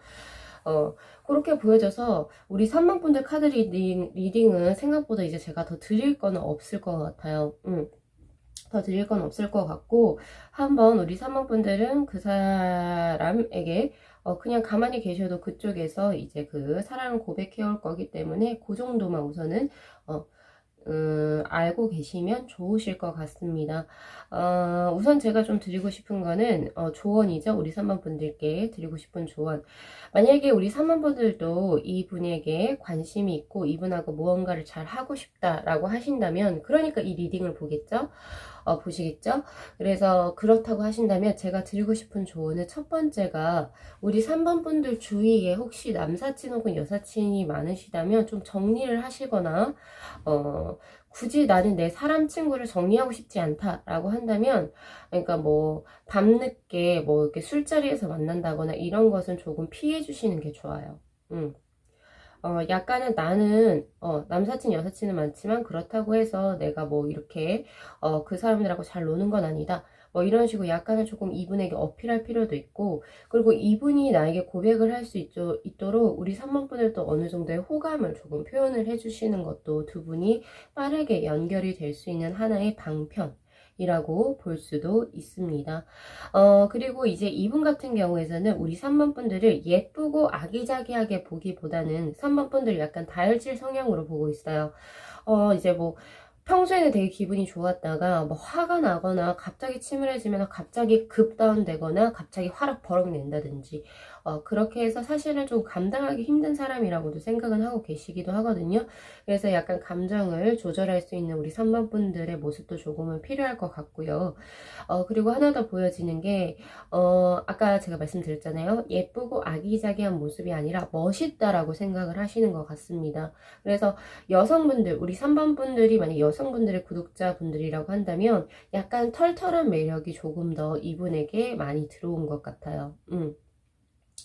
그렇게 보여져서 우리 3번 분들 카드 리딩은 생각보다 이제 제가 더 드릴 거는 없을 것 같아요. 더 드릴 건 없을 것 같고, 한번 우리 3번 분들은 그 사람에게 그냥 가만히 계셔도 그쪽에서 이제 그 사랑을 고백해 올 거기 때문에 그 정도만 우선은 알고 계시면 좋으실 것 같습니다. 우선 제가 좀 드리고 싶은 거는 조언이죠. 우리 3번 분들께 드리고 싶은 조언. 만약에 우리 3번 분들도 이분에게 관심이 있고 이분하고 무언가를 잘 하고 싶다라고 하신다면, 그러니까 이 리딩을 보겠죠? 보시겠죠? 그래서 그렇다고 하신다면 제가 드리고 싶은 조언은, 첫 번째가 우리 3번 분들 주위에 혹시 남사친 혹은 여사친이 많으시다면 좀 정리를 하시거나, 굳이 나는 내 사람 친구를 정리하고 싶지 않다라고 한다면, 그러니까 뭐 밤늦게 뭐 이렇게 술자리에서 만난다거나 이런 것은 조금 피해 주시는 게 좋아요. 약간은 나는 남사친 여사친은 많지만 그렇다고 해서 내가 뭐 이렇게 그 사람들하고 잘 노는 건 아니다, 뭐 이런 식으로 약간은 조금 이분에게 어필할 필요도 있고, 그리고 이분이 나에게 고백을 할 수 있도록 우리 3번 분들도 어느 정도의 호감을 조금 표현을 해주시는 것도 두 분이 빠르게 연결이 될 수 있는 하나의 방편 이라고 볼 수도 있습니다. 그리고 이제 이분 같은 경우에서는 우리 3번 분들을 예쁘고 아기자기하게 보기보다는 3번 분들 약간 다혈질 성향으로 보고 있어요. 이제 뭐 평소에는 되게 기분이 좋았다가 뭐 화가 나거나 갑자기 침울해지면 갑자기 급 다운되거나 갑자기 화락 버럭 낸다든지, 그렇게 해서 사실은 좀 감당하기 힘든 사람이라고도 생각은 하고 계시기도 하거든요. 그래서 약간 감정을 조절할 수 있는 우리 3번 분들의 모습도 조금은 필요할 것 같고요. 그리고 하나 더 보여지는 게, 아까 제가 말씀드렸잖아요. 예쁘고 아기자기한 모습이 아니라 멋있다라고 생각을 하시는 것 같습니다. 그래서 여성분들, 우리 3번 분들이 만약 여성분들의 구독자분들이라고 한다면 약간 털털한 매력이 조금 더 이분에게 많이 들어온 것 같아요.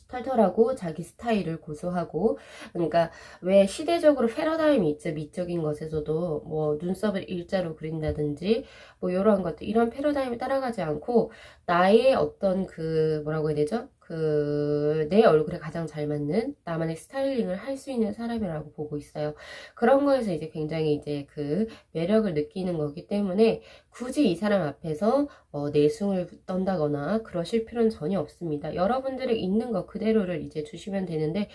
털털하고 자기 스타일을 고수하고, 그러니까 왜 시대적으로 패러다임이 있죠. 미적인 것에서도 뭐 눈썹을 일자로 그린다든지 뭐 이런 것들, 이런 패러다임을 따라가지 않고 나의 어떤 그 뭐라고 해야 되죠? 그 내 얼굴에 가장 잘 맞는 나만의 스타일링을 할 수 있는 사람이라고 보고 있어요. 그런 거에서 이제 굉장히 이제 그 매력을 느끼는 거기 때문에 굳이 이 사람 앞에서 내숭을 떤다거나 그러실 필요는 전혀 없습니다. 여러분들의 있는 것 그대로를 이제 주시면 되는데,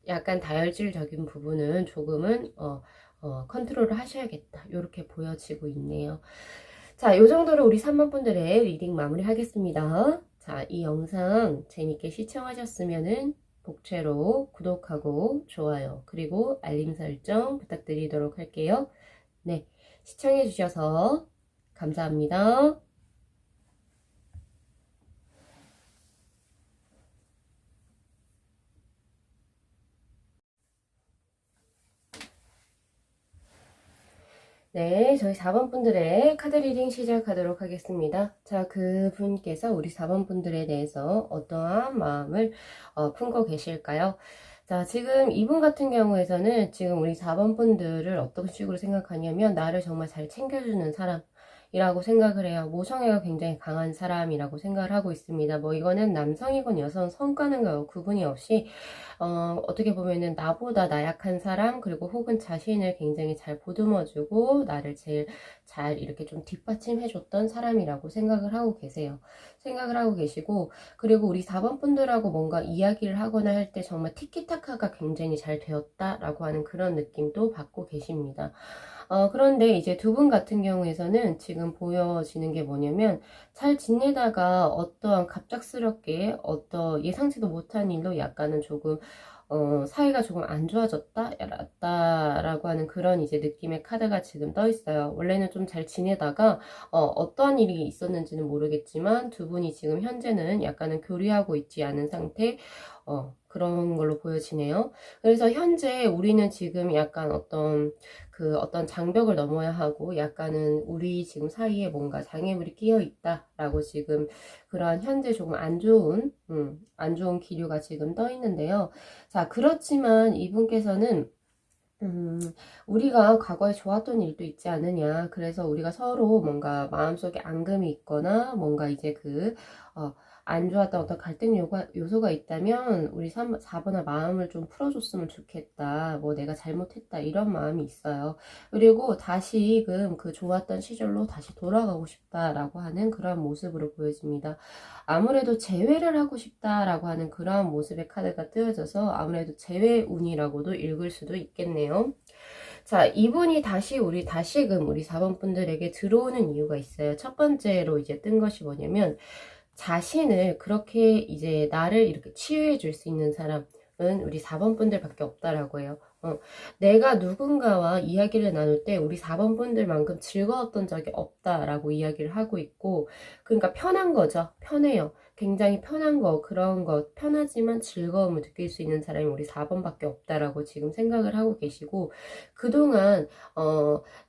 약간 다혈질적인 부분은 조금은 컨트롤을 하셔야겠다, 이렇게 보여지고 있네요. 자, 요 정도로 우리 3번 분들의 리딩 마무리 하겠습니다. 자, 이 영상 재밌게 시청하셨으면은 복채로 구독하고 좋아요, 그리고 알림 설정 부탁드리도록 할게요. 네, 시청해주셔서 감사합니다. 네, 저희 4번 분들의 카드 리딩 시작하도록 하겠습니다. 자, 그분께서 우리 4번 분들에 대해서 어떠한 마음을 품고 계실까요? 자, 지금 이분 같은 경우에서는 지금 우리 4번 분들을 어떤 식으로 생각하냐면 나를 정말 잘 챙겨주는 사람이라고 생각을 해요. 모성애가 굉장히 강한 사람이라고 생각을 하고 있습니다. 뭐 이거는 남성이건 여성 성과는 구분이 없이 어떻게 보면은 나보다 나약한 사람, 그리고 혹은 자신을 굉장히 잘 보듬어주고 나를 제일 잘 이렇게 좀 뒷받침해줬던 사람이라고 생각을 하고 계세요. 생각을 하고 계시고, 그리고 우리 4번 분들하고 뭔가 이야기를 하거나 할 때 정말 티키타카가 굉장히 잘 되었다라고 하는 그런 느낌도 받고 계십니다. 그런데 이제 두 분 같은 경우에서는 지금 보여지는 게 뭐냐면 잘 지내다가 어떠한 갑작스럽게 예상치도 못한 일로 약간은 조금 사이가 조금 안 좋아졌다라고 하는 그런 이제 느낌의 카드가 지금 떠 있어요. 원래는 좀 잘 지내다가 어떠한 일이 있었는지는 모르겠지만 두 분이 지금 현재는 약간은 교류하고 있지 않은 상태, 그런 걸로 보여지네요. 그래서 현재 우리는 지금 약간 어떤 장벽을 넘어야 하고 약간은 우리 지금 사이에 뭔가 장애물이 끼어 있다라고 지금 그러한 현재 조금 안 좋은 기류가 지금 떠 있는데요. 자, 그렇지만 이분께서는 우리가 과거에 좋았던 일도 있지 않느냐. 그래서 우리가 서로 뭔가 마음속에 앙금이 있거나 뭔가 이제 안 좋았던 어떤 갈등 요소가 있다면 우리 4번아 마음을 좀 풀어줬으면 좋겠다. 뭐 내가 잘못했다. 이런 마음이 있어요. 그리고 다시금 그 좋았던 시절로 다시 돌아가고 싶다라고 하는 그런 모습으로 보여집니다. 아무래도 재회를 하고 싶다라고 하는 그런 모습의 카드가 뜨여져서 아무래도 재회 운이라고도 읽을 수도 있겠네요. 자, 이분이 다시금 우리 4번 분들에게 들어오는 이유가 있어요. 첫 번째로 이제 뜬 것이 뭐냐면, 자신을 그렇게 이제 나를 이렇게 치유해 줄 수 있는 사람은 우리 4번 분들밖에 없다라고 해요. 내가 누군가와 이야기를 나눌 때 우리 4번 분들만큼 즐거웠던 적이 없다라고 이야기를 하고 있고, 그러니까 편한 거죠. 편해요. 굉장히 편한 그런 것, 편하지만 즐거움을 느낄 수 있는 사람이 우리 4번밖에 없다라고 지금 생각을 하고 계시고, 그동안,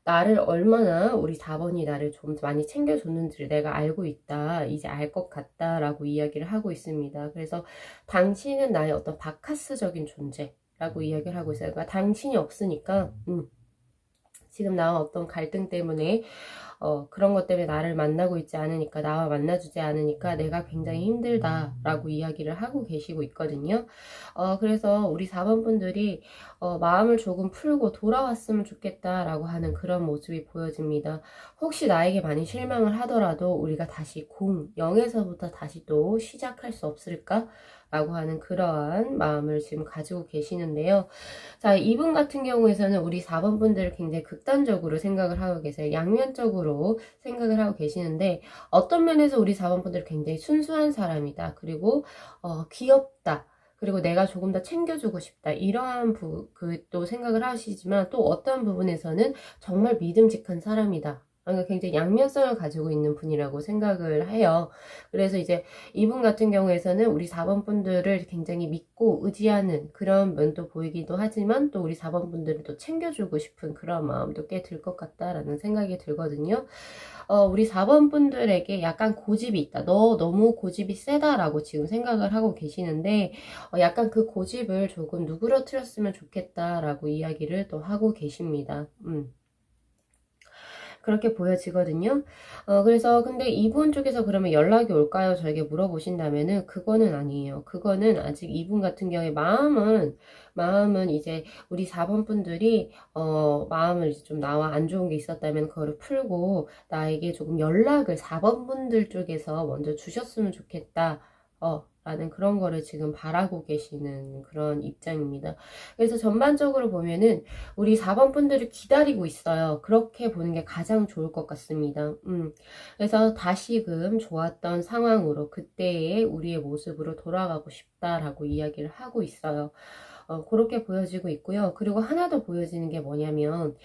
나를 얼마나 우리 4번이 나를 좀 많이 챙겨줬는지를 내가 알고 있다. 이제 알 것 같다라고 이야기를 하고 있습니다. 그래서 당신은 나의 어떤 바카스적인 존재라고 이야기를 하고 있어요. 그러니까 당신이 없으니까, 지금 나와 어떤 갈등 때문에 그런 것 때문에 나를 만나고 있지 않으니까, 나와 만나주지 않으니까 내가 굉장히 힘들다라고 이야기를 하고 계시고 있거든요. 그래서 우리 4번 분들이 마음을 조금 풀고 돌아왔으면 좋겠다라고 하는 그런 모습이 보여집니다. 혹시 나에게 많이 실망을 하더라도 우리가 다시 0에서부터 다시 또 시작할 수 없을까? 라고 하는 그러한 마음을 지금 가지고 계시는데요. 자, 이분 같은 경우에서는 우리 4번 분들을 굉장히 극단적으로 생각을 하고 계세요. 양면적으로 생각을 하고 계시는데, 어떤 면에서 우리 4번 분들은 굉장히 순수한 사람이다. 그리고 귀엽다. 그리고 내가 조금 더 챙겨주고 싶다. 이러한 또 생각을 하시지만, 또 어떤 부분에서는 정말 믿음직한 사람이다. 그러니까 굉장히 양면성을 가지고 있는 분이라고 생각을 해요. 그래서 이제 이분 같은 경우에서는 우리 4번 분들을 굉장히 믿고 의지하는 그런 면도 보이기도 하지만, 또 우리 4번 분들을 또 챙겨주고 싶은 그런 마음도 꽤 들 것 같다라는 생각이 들거든요. 우리 4번 분들에게 약간 고집이 있다. 너 너무 고집이 세다라고 지금 생각을 하고 계시는데, 약간 그 고집을 조금 누그러뜨렸으면 좋겠다라고 이야기를 또 하고 계십니다. 그렇게 보여지거든요. 그래서 근데 이분 쪽에서 그러면 연락이 올까요? 저에게 물어보신다면은 그거는 아니에요. 그거는 아직 이분 같은 경우에 마음은 이제 우리 4번 분들이 마음을 이제 좀 나와 안 좋은 게 있었다면 그거를 풀고 나에게 조금 연락을 4번 분들 쪽에서 먼저 주셨으면 좋겠다. 라는 그런 거를 지금 바라고 계시는 그런 입장입니다. 그래서 전반적으로 보면은 우리 4번 분들을 기다리고 있어요. 그렇게 보는 게 가장 좋을 것 같습니다. 그래서 다시금 좋았던 상황으로 그때의 우리의 모습으로 돌아가고 싶다라고 이야기를 하고 있어요. 그렇게 보여지고 있고요. 그리고 하나 더 보여지는 게 뭐냐면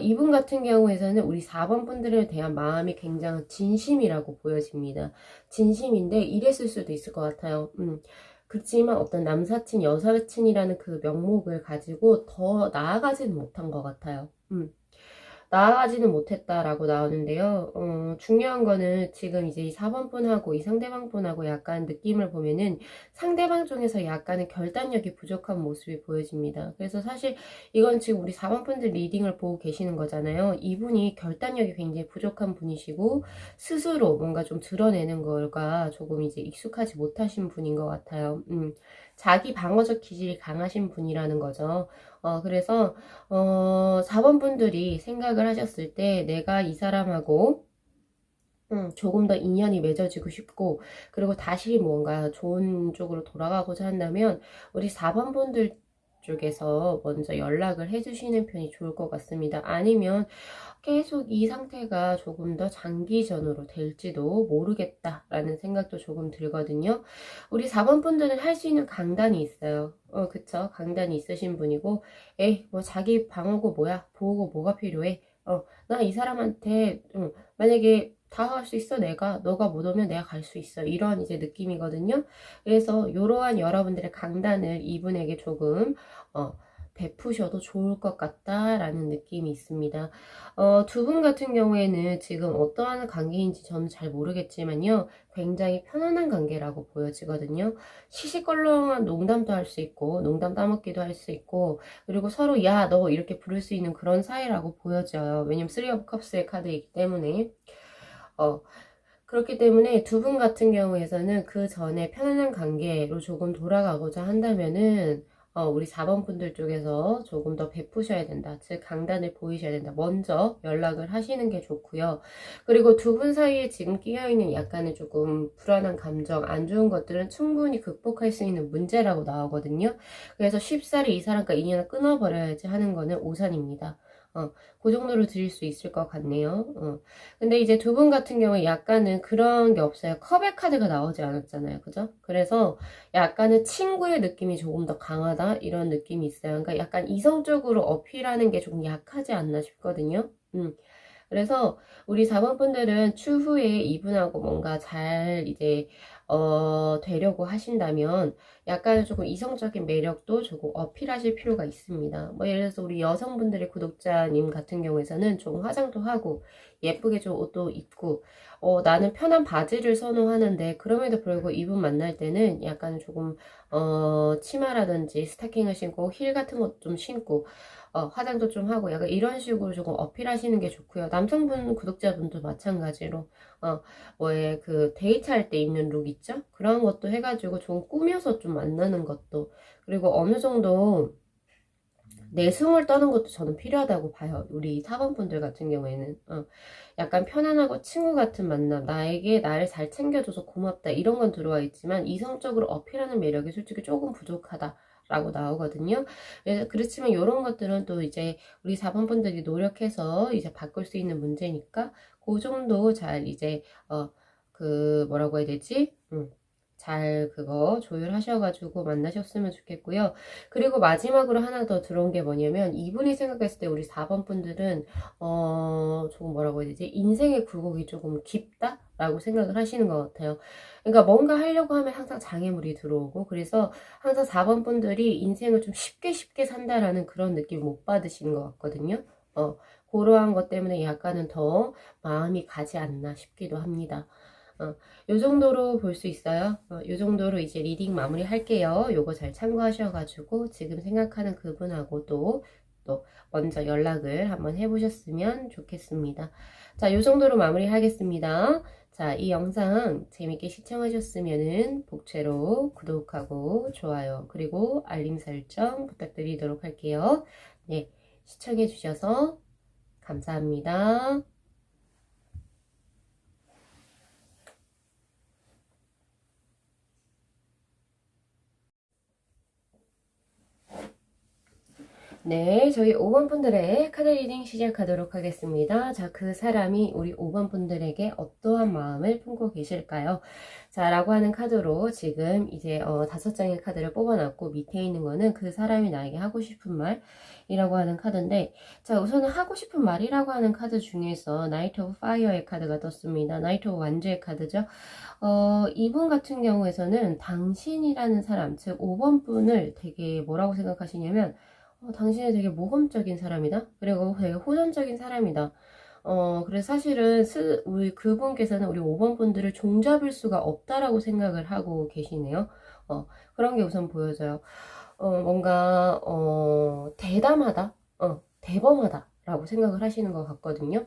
이분 같은 경우에서는 우리 4번 분들에 대한 마음이 굉장히 진심이라고 보여집니다. 진심인데 이랬을 수도 있을 것 같아요. 그렇지만 어떤 남사친, 여사친이라는 그 명목을 가지고 더 나아가지는 못한 것 같아요. 나아가지는 못했다라고 나오는데요. 중요한 거는 지금 이제 이 4번 분하고 이 상대방 분하고 약간 느낌을 보면은 상대방 중에서 약간의 결단력이 부족한 모습이 보여집니다. 그래서 사실 이건 지금 우리 4번 분들 리딩을 보고 계시는 거잖아요. 이분이 결단력이 굉장히 부족한 분이시고 스스로 뭔가 좀 드러내는 걸가 조금 이제 익숙하지 못하신 분인 것 같아요. 자기 방어적 기질이 강하신 분이라는 거죠. 그래서 4번 분들이 생각을 하셨을 때 내가 이 사람하고 조금 더 인연이 맺어지고 싶고 그리고 다시 뭔가 좋은 쪽으로 돌아가고자 한다면 우리 4번 분들 쪽에서 먼저 연락을 해주시는 편이 좋을 것 같습니다. 아니면 계속 이 상태가 조금 더 장기전으로 될지도 모르겠다라는 생각도 조금 들거든요. 우리 4번 분들은 할 수 있는 강단이 있어요. 그쵸? 강단이 있으신 분이고 에이 뭐 자기 방어고 뭐야 보호고 뭐가 필요해. 나 이 사람한테 만약에 다 할 수 있어 내가 너가 못 오면 내가 갈 수 있어 이런 이제 느낌이거든요. 그래서 이러한 여러분들의 강단을 이분에게 조금 베푸셔도 좋을 것 같다라는 느낌이 있습니다. 두 분 같은 경우에는 지금 어떠한 관계인지 저는 잘 모르겠지만요. 굉장히 편안한 관계라고 보여지거든요. 시시껄렁한 농담도 할 수 있고 농담 따먹기도 할 수 있고 그리고 서로 야 너 이렇게 부를 수 있는 그런 사이라고 보여져요. 왜냐면 3 of Cups의 카드이기 때문에 그렇기 때문에 두 분 같은 경우에서는 그 전에 편안한 관계로 조금 돌아가고자 한다면은 우리 4번 분들 쪽에서 조금 더 베푸셔야 된다. 즉 강단을 보이셔야 된다. 먼저 연락을 하시는 게 좋고요. 그리고 두 분 사이에 지금 끼어있는 약간의 조금 불안한 감정, 안 좋은 것들은 충분히 극복할 수 있는 문제라고 나오거든요. 그래서 쉽사리 이 사람과 인연을 끊어버려야지 하는 거는 오산입니다. 그 정도로 드릴 수 있을 것 같네요. 근데 이제 두 분 같은 경우에 약간은 그런 게 없어요. 컵의 카드가 나오지 않았잖아요. 그죠? 그래서 약간은 친구의 느낌이 조금 더 강하다? 이런 느낌이 있어요. 그러니까 약간 이성적으로 어필하는 게 조금 약하지 않나 싶거든요. 그래서 우리 4번 분들은 추후에 이분하고 뭔가 잘 이제 되려고 하신다면 약간 조금 이성적인 매력도 조금 어필하실 필요가 있습니다. 뭐 예를 들어서 우리 여성분들의 구독자님 같은 경우에서는 좀 화장도 하고 예쁘게 좀 옷도 입고 나는 편한 바지를 선호하는데 그럼에도 불구하고 이분 만날 때는 약간 조금 치마라든지 스타킹을 신고 힐 같은 것 좀 신고 화장도 좀 하고 약간 이런 식으로 조금 어필하시는 게 좋고요. 남성분 구독자분도 마찬가지로 뭐에 그 데이트할 때 입는 룩 있죠? 그런 것도 해가지고 좀 꾸며서 좀 만나는 것도 그리고 어느 정도 내숭을 떠는 것도 저는 필요하다고 봐요. 우리 4번 분들 같은 경우에는 약간 편안하고 친구 같은 만남, 나에게 나를 잘 챙겨줘서 고맙다 이런 건 들어와 있지만 이성적으로 어필하는 매력이 솔직히 조금 부족하다 라고 나오거든요. 그렇지만 이런 것들은 또 이제 우리 4번 분들이 노력해서 이제 바꿀 수 있는 문제니까 그 정도 잘 이제 그 뭐라고 해야 되지? 잘 그거 조율하셔가지고 만나셨으면 좋겠고요. 그리고 마지막으로 하나 더 들어온 게 뭐냐면 이분이 생각했을 때 우리 4번 분들은 조금 뭐라고 해야 되지? 인생의 굴곡이 조금 깊다라고 생각을 하시는 것 같아요. 그러니까 뭔가 하려고 하면 항상 장애물이 들어오고 그래서 항상 4번 분들이 인생을 좀 쉽게 산다라는 그런 느낌 못 받으시는 것 같거든요. 그러한 것 때문에 약간은 더 마음이 가지 않나 싶기도 합니다. 요 정도로 볼 수 있어요. 요 정도로 이제 리딩 마무리 할게요. 요거 잘 참고하셔가지고 지금 생각하는 그분하고 또 먼저 연락을 한번 해보셨으면 좋겠습니다. 자, 요 정도로 마무리 하겠습니다. 자, 이 영상 재밌게 시청하셨으면은 복채로 구독하고 좋아요 그리고 알림 설정 부탁드리도록 할게요. 네, 시청해주셔서 감사합니다. 네, 저희 5번 분들의 카드 리딩 시작하도록 하겠습니다. 자, 그 사람이 우리 5번 분들에게 어떠한 마음을 품고 계실까요? 자, 라고 하는 카드로 지금 이제 5장의 카드를 뽑아놨고, 밑에 있는 거는 그 사람이 나에게 하고 싶은 말이라고 하는 카드인데, 자, 우선은 하고 싶은 말이라고 하는 카드 중에서 나이트 오브 파이어의 카드가 떴습니다. 나이트 오브 완주의 카드죠. 이분 같은 경우에서는 당신이라는 사람, 즉 5번 분을 되게 뭐라고 생각하시냐면, 당신이 되게 모험적인 사람이다. 그리고 되게 호전적인 사람이다. 그래서 사실은 우리 그분께서는 우리 5번 분들을 종잡을 수가 없다라고 생각을 하고 계시네요. 그런 게 우선 보여져요. 뭔가, 대담하다. 대범하다. 라고 생각을 하시는 것 같거든요.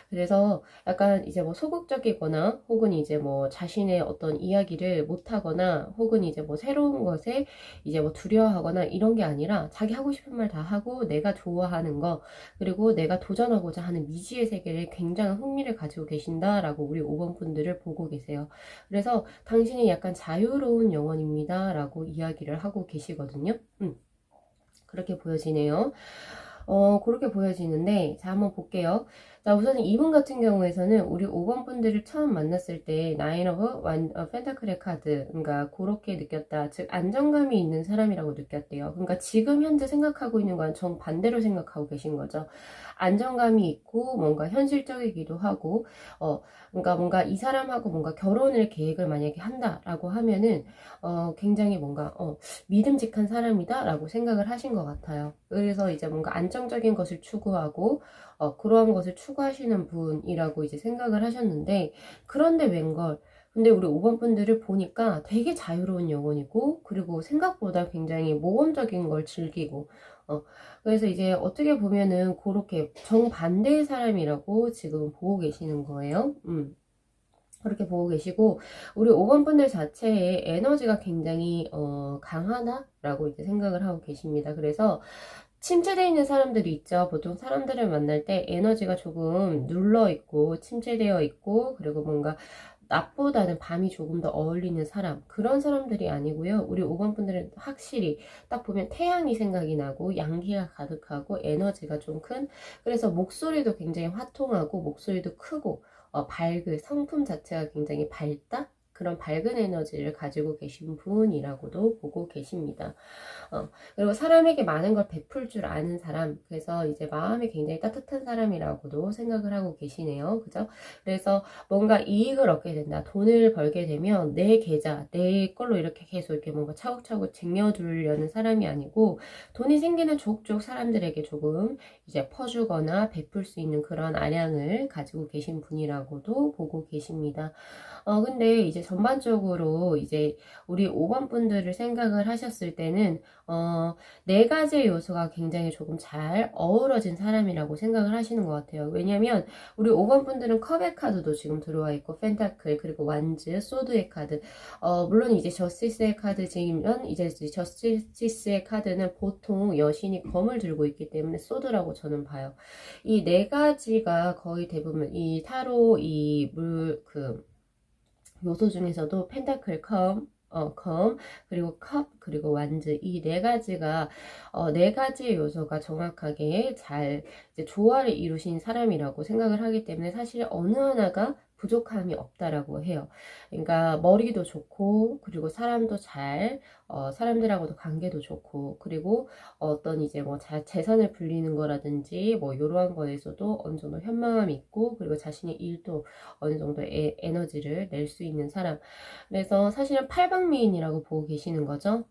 그래서 약간 이제 뭐 소극적이거나 혹은 이제 뭐 자신의 어떤 이야기를 못하거나 혹은 이제 뭐 새로운 것에 이제 뭐 두려워하거나 이런 게 아니라 자기 하고 싶은 말 다 하고 내가 좋아하는 거 그리고 내가 도전하고자 하는 미지의 세계를 굉장한 흥미를 가지고 계신다라고 우리 5번 분들을 보고 계세요. 그래서 당신이 약간 자유로운 영혼입니다 라고 이야기를 하고 계시거든요. 그렇게 보여지네요. 그렇게 보여지는데, 자, 한번 볼게요. 자, 우선 이분 같은 경우에서는 우리 5번 분들을 처음 만났을 때, 나인 오브 펜타클의 카드, 그러니까 그렇게 느꼈다. 즉, 안정감이 있는 사람이라고 느꼈대요. 그러니까 지금 현재 생각하고 있는 건 정반대로 생각하고 계신 거죠. 안정감이 있고, 뭔가 현실적이기도 하고, 그러니까 뭔가 이 사람하고 뭔가 결혼을 계획을 만약에 한다라고 하면은, 굉장히 뭔가, 믿음직한 사람이다 라고 생각을 하신 것 같아요. 그래서 이제 뭔가 안정적인 것을 추구하고 그러한 것을 추구하시는 분이라고 이제 생각을 하셨는데 그런데 웬걸 근데 우리 5번 분들을 보니까 되게 자유로운 영혼이고 그리고 생각보다 굉장히 모험적인 걸 즐기고 그래서 이제 어떻게 보면은 그렇게 정반대의 사람이라고 지금 보고 계시는 거예요. 그렇게 보고 계시고 우리 5번 분들 자체의 에너지가 굉장히 강하다라고 이제 생각을 하고 계십니다. 그래서 침체되어 있는 사람들이 있죠. 보통 사람들을 만날 때 에너지가 조금 눌러 있고 침체되어 있고 그리고 뭔가 낮보다는 밤이 조금 더 어울리는 사람 그런 사람들이 아니고요. 우리 5번 분들은 확실히 딱 보면 태양이 생각이 나고 양기가 가득하고 에너지가 좀 큰 그래서 목소리도 굉장히 화통하고 목소리도 크고 밝은 성품 자체가 굉장히 밝다? 그런 밝은 에너지를 가지고 계신 분이라고도 보고 계십니다. 그리고 사람에게 많은 걸 베풀 줄 아는 사람, 그래서 이제 마음이 굉장히 따뜻한 사람이라고도 생각을 하고 계시네요. 그죠? 그래서 뭔가 이익을 얻게 된다. 돈을 벌게 되면 내 계좌, 내 걸로 이렇게 계속 이렇게 뭔가 차곡차곡 쟁여두려는 사람이 아니고 돈이 생기는 족족 사람들에게 조금 이제 퍼주거나 베풀 수 있는 그런 아량을 가지고 계신 분이라고도 보고 계십니다. 근데 이제 전반적으로 이제 우리 5번 분들을 생각을 하셨을 때는 네 가지의 요소가 굉장히 조금 잘 어우러진 사람이라고 생각을 하시는 것 같아요. 왜냐면 우리 5번 분들은 컵의 카드도 지금 들어와 있고 펜타클 그리고 완즈, 소드의 카드 물론 이제 저스티스의 카드지만 이제 저스티스의 카드는 보통 여신이 검을 들고 있기 때문에 소드라고 저는 봐요. 이 네 가지가 거의 대부분 이 타로 요소 중에서도 펜타클 검, 그리고 컵, 그리고 완즈 이 네 가지가 네 가지의 요소가 정확하게 잘 이제 조화를 이루신 사람이라고 생각을 하기 때문에 사실 어느 하나가 부족함이 없다라고 해요. 그러니까 머리도 좋고 그리고 사람도 사람들하고도 관계도 좋고 그리고 어떤 이제 뭐 재산을 불리는 거라든지 뭐 이러한 거에서도 어느 정도 현명함이 있고 그리고 자신의 일도 어느 정도 에너지를 낼 수 있는 사람. 그래서 사실은 팔방미인이라고 보고 계시는 거죠.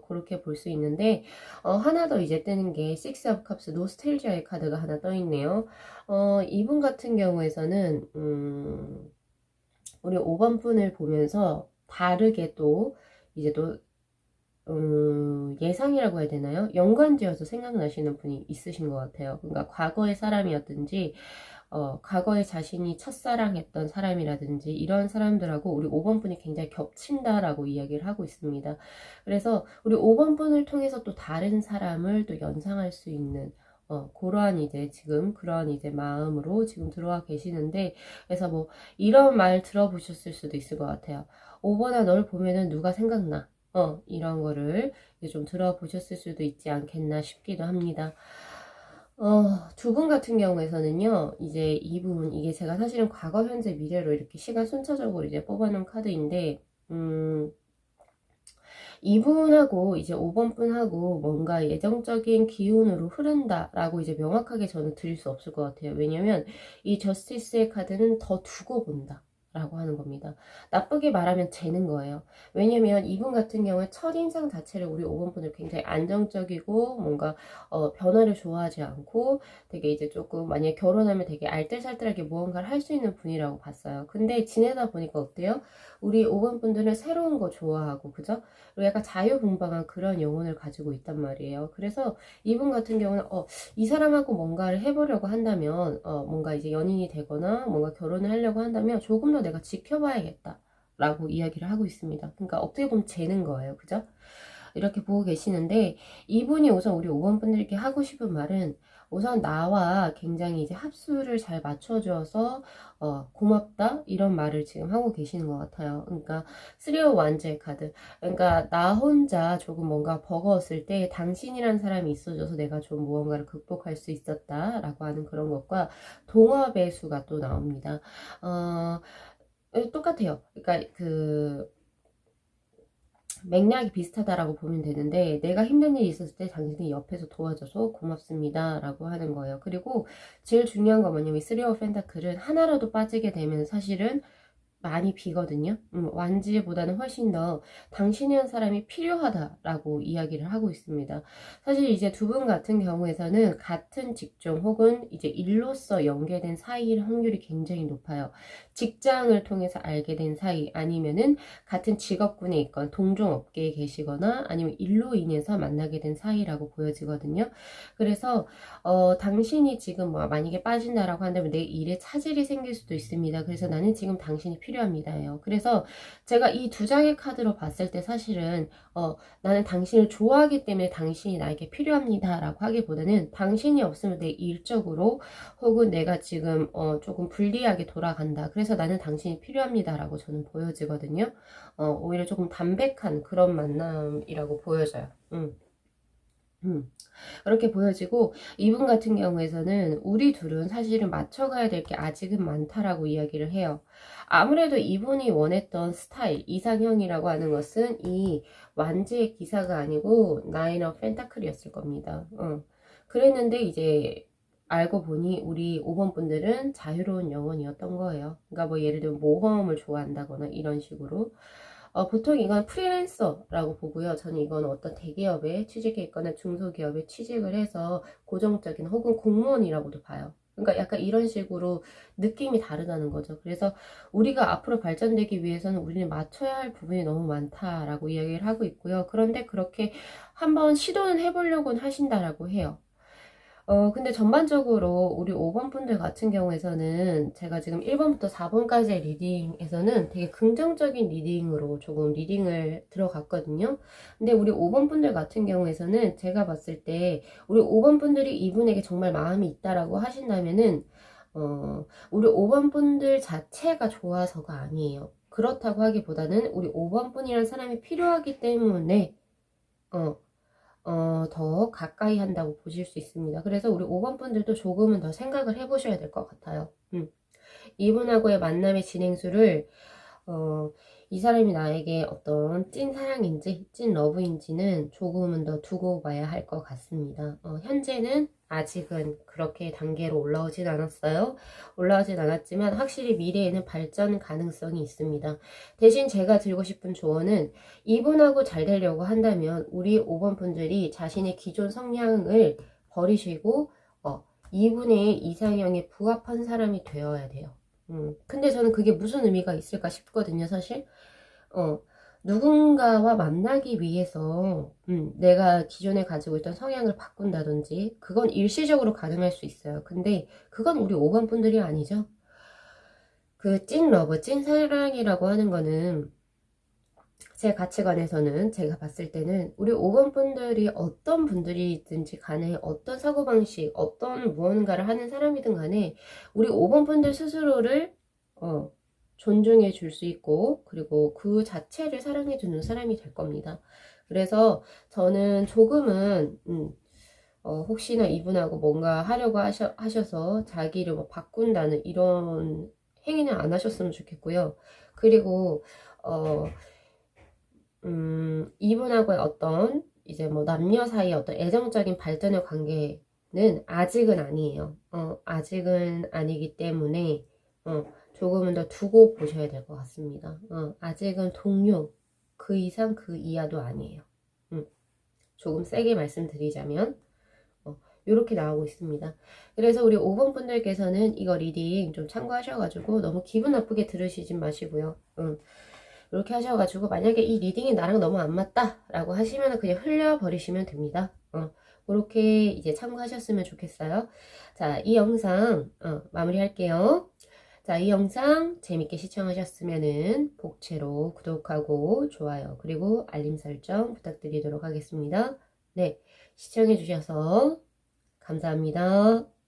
그렇게 볼 수 있는데 하나 더 이제 뜨는 게 Six of Cups 노스텔지아의 카드가 하나 떠 있네요. 이분 같은 경우에서는 우리 5번 분을 보면서 다르게 또 이제 또 예상이라고 해야 되나요? 연관지어서 생각나시는 분이 있으신 것 같아요. 그러니까 과거의 사람이었든지 과거에 자신이 첫사랑했던 사람이라든지 이런 사람들하고 우리 5번 분이 굉장히 겹친다라고 이야기를 하고 있습니다. 그래서 우리 5번 분을 통해서 또 다른 사람을 또 연상할 수 있는 그러한 이제 지금 그러한 이제 마음으로 지금 들어와 계시는데 그래서 뭐 이런 말 들어보셨을 수도 있을 것 같아요. 5번아 널 보면은 누가 생각나? 이런 거를 이제 좀 들어보셨을 수도 있지 않겠나 싶기도 합니다. 두 분 같은 경우에서는요, 이제 이분, 이게 제가 사실은 과거, 현재, 미래로 이렇게 시간 순차적으로 이제 뽑아놓은 카드인데, 이분하고 이제 5번 분하고 뭔가 예정적인 기운으로 흐른다라고 이제 명확하게 저는 드릴 수 없을 것 같아요. 왜냐면 이 저스티스의 카드는 더 두고 본다 라고 하는 겁니다. 나쁘게 말하면 재는 거예요. 왜냐면 이분 같은 경우에 첫인상 자체를 우리 5번 분을 굉장히 안정적이고 뭔가 변화를 좋아하지 않고 되게 이제 조금 만약에 결혼하면 되게 알뜰살뜰하게 무언가를 할 수 있는 분이라고 봤어요. 근데 지내다 보니까 어때요? 우리 5번 분들은 새로운 거 좋아하고 그죠? 그리고 약간 자유분방한 그런 영혼을 가지고 있단 말이에요. 그래서 이분 같은 경우는 이 사람하고 뭔가를 해보려고 한다면 뭔가 이제 연인이 되거나 뭔가 결혼을 하려고 한다면 조금 더 내가 지켜봐야겠다 라고 이야기를 하고 있습니다. 그러니까 어떻게 보면 재는 거예요. 그죠? 이렇게 보고 계시는데 이분이 우선 우리 5번 분들께 하고 싶은 말은 우선 나와 굉장히 이제 합수를 잘 맞춰줘서 고맙다 이런 말을 지금 하고 계시는 것 같아요. 그러니까 3오 완즈의 카드. 그러니까 나 혼자 조금 뭔가 버거웠을 때 당신이란 사람이 있어줘서 내가 좀 무언가를 극복할 수 있었다라고 하는 그런 것과 동화 배수가 또 나옵니다. 똑같아요. 그러니까 맥락이 비슷하다라고 보면 되는데 내가 힘든 일이 있었을 때 당신이 옆에서 도와줘서 고맙습니다 라고 하는 거예요. 그리고 제일 중요한 건 뭐냐면 쓰리 오브 펜타클은 하나라도 빠지게 되면 사실은 많이 비거든요. 완지보다는 훨씬 더 당신이란 사람이 필요하다라고 이야기를 하고 있습니다. 사실 이제 두 분 같은 경우에서는 같은 직종 혹은 이제 일로서 연계된 사이일 확률이 굉장히 높아요. 직장을 통해서 알게 된 사이 아니면은 같은 직업군에 있건 동종 업계에 계시거나 아니면 일로 인해서 만나게 된 사이라고 보여지거든요. 그래서 당신이 지금 뭐 만약에 빠진다라고 한다면 내 일에 차질이 생길 수도 있습니다. 그래서 나는 지금 당신이 필요합니다요. 그래서 제가 이 두 장의 카드로 봤을 때 사실은 나는 당신을 좋아하기 때문에 당신이 나에게 필요합니다라고 하기보다는 당신이 없으면 내 일적으로 혹은 내가 지금 조금 불리하게 돌아간다. 그래서 나는 당신이 필요합니다라고 저는 보여지거든요. 오히려 조금 담백한 그런 만남이라고 보여져요. 그렇게 보여지고 이분 같은 경우에서는 우리 둘은 사실은 맞춰가야 될 게 아직은 많다라고 이야기를 해요. 아무래도 이분이 원했던 스타일, 이상형이라고 하는 것은 이 완지의 기사가 아니고 나인 오브 펜타클이었을 겁니다. 그랬는데 이제 알고 보니 우리 5번 분들은 자유로운 영혼이었던 거예요. 그러니까 뭐 예를 들면 모험을 좋아한다거나 이런 식으로 보통 이건 프리랜서라고 보고요. 저는 이건 어떤 대기업에 취직해 있거나 중소기업에 취직을 해서 고정적인 혹은 공무원이라고도 봐요. 그러니까 약간 이런 식으로 느낌이 다르다는 거죠. 그래서 우리가 앞으로 발전되기 위해서는 우리는 맞춰야 할 부분이 너무 많다라고 이야기를 하고 있고요. 그런데 그렇게 한번 시도는 해보려고는 하신다라고 해요. 근데 전반적으로 우리 5번 분들 같은 경우에서는 제가 지금 1번부터 4번까지의 리딩에서는 되게 긍정적인 리딩으로 조금 리딩을 들어갔거든요. 근데 우리 5번 분들 같은 경우에서는 제가 봤을 때 우리 5번 분들이 이분에게 정말 마음이 있다라고 하신다면은 우리 5번 분들 자체가 좋아서가 아니에요. 그렇다고 하기보다는 우리 5번 분이라는 사람이 필요하기 때문에 더 가까이 한다고 보실 수 있습니다. 그래서 우리 5번 분들도 조금은 더 생각을 해보셔야 될 것 같아요. 이분하고의 만남의 진행수를 이 사람이 나에게 어떤 찐 사랑인지 찐 러브인지는 조금은 더 두고 봐야 할 것 같습니다. 현재는 아직은 그렇게 단계로 올라오진 않았어요. 올라오진 않았지만 확실히 미래에는 발전 가능성이 있습니다. 대신 제가 드리고 싶은 조언은 이분하고 잘 되려고 한다면 우리 5번 분들이 자신의 기존 성향을 버리시고 이분의 이상형에 부합한 사람이 되어야 돼요. 근데 저는 그게 무슨 의미가 있을까 싶거든요, 사실. 누군가와 만나기 위해서, 내가 기존에 가지고 있던 성향을 바꾼다든지, 그건 일시적으로 가능할 수 있어요. 근데 그건 우리 5번 분들이 아니죠. 그 찐 러브, 찐 사랑이라고 하는 거는 제 가치관에서는 제가 봤을 때는 우리 5번 분들이 어떤 분들이든지 간에 어떤 사고방식, 어떤 무언가를 하는 사람이든 간에 우리 5번 분들 스스로를 존중해 줄 수 있고, 그리고 그 자체를 사랑해 주는 사람이 될 겁니다. 그래서 저는 조금은, 혹시나 이분하고 뭔가 하려고 하셔서 자기를 뭐 바꾼다는 이런 행위는 안 하셨으면 좋겠고요. 그리고, 어, 이분하고의 어떤 이제 뭐 남녀 사이의 어떤 애정적인 발전의 관계는 아직은 아니에요. 아직은 아니기 때문에, 조금은 더 두고 보셔야 될 것 같습니다. 아직은 동료, 그 이상 그 이하도 아니에요. 조금 세게 말씀드리자면, 이렇게 나오고 있습니다. 그래서 우리 5번 분들께서는 이거 리딩 좀 참고하셔가지고 너무 기분 나쁘게 들으시지 마시고요. 이렇게 하셔가지고 만약에 이 리딩이 나랑 너무 안 맞다 라고 하시면 그냥 흘려버리시면 됩니다. 그렇게 이제 참고하셨으면 좋겠어요. 자, 이 영상 마무리할게요. 자, 이 영상 재밌게 시청하셨으면은 복채로 구독하고 좋아요 그리고 알림 설정 부탁드리도록 하겠습니다. 네, 시청해주셔서 감사합니다.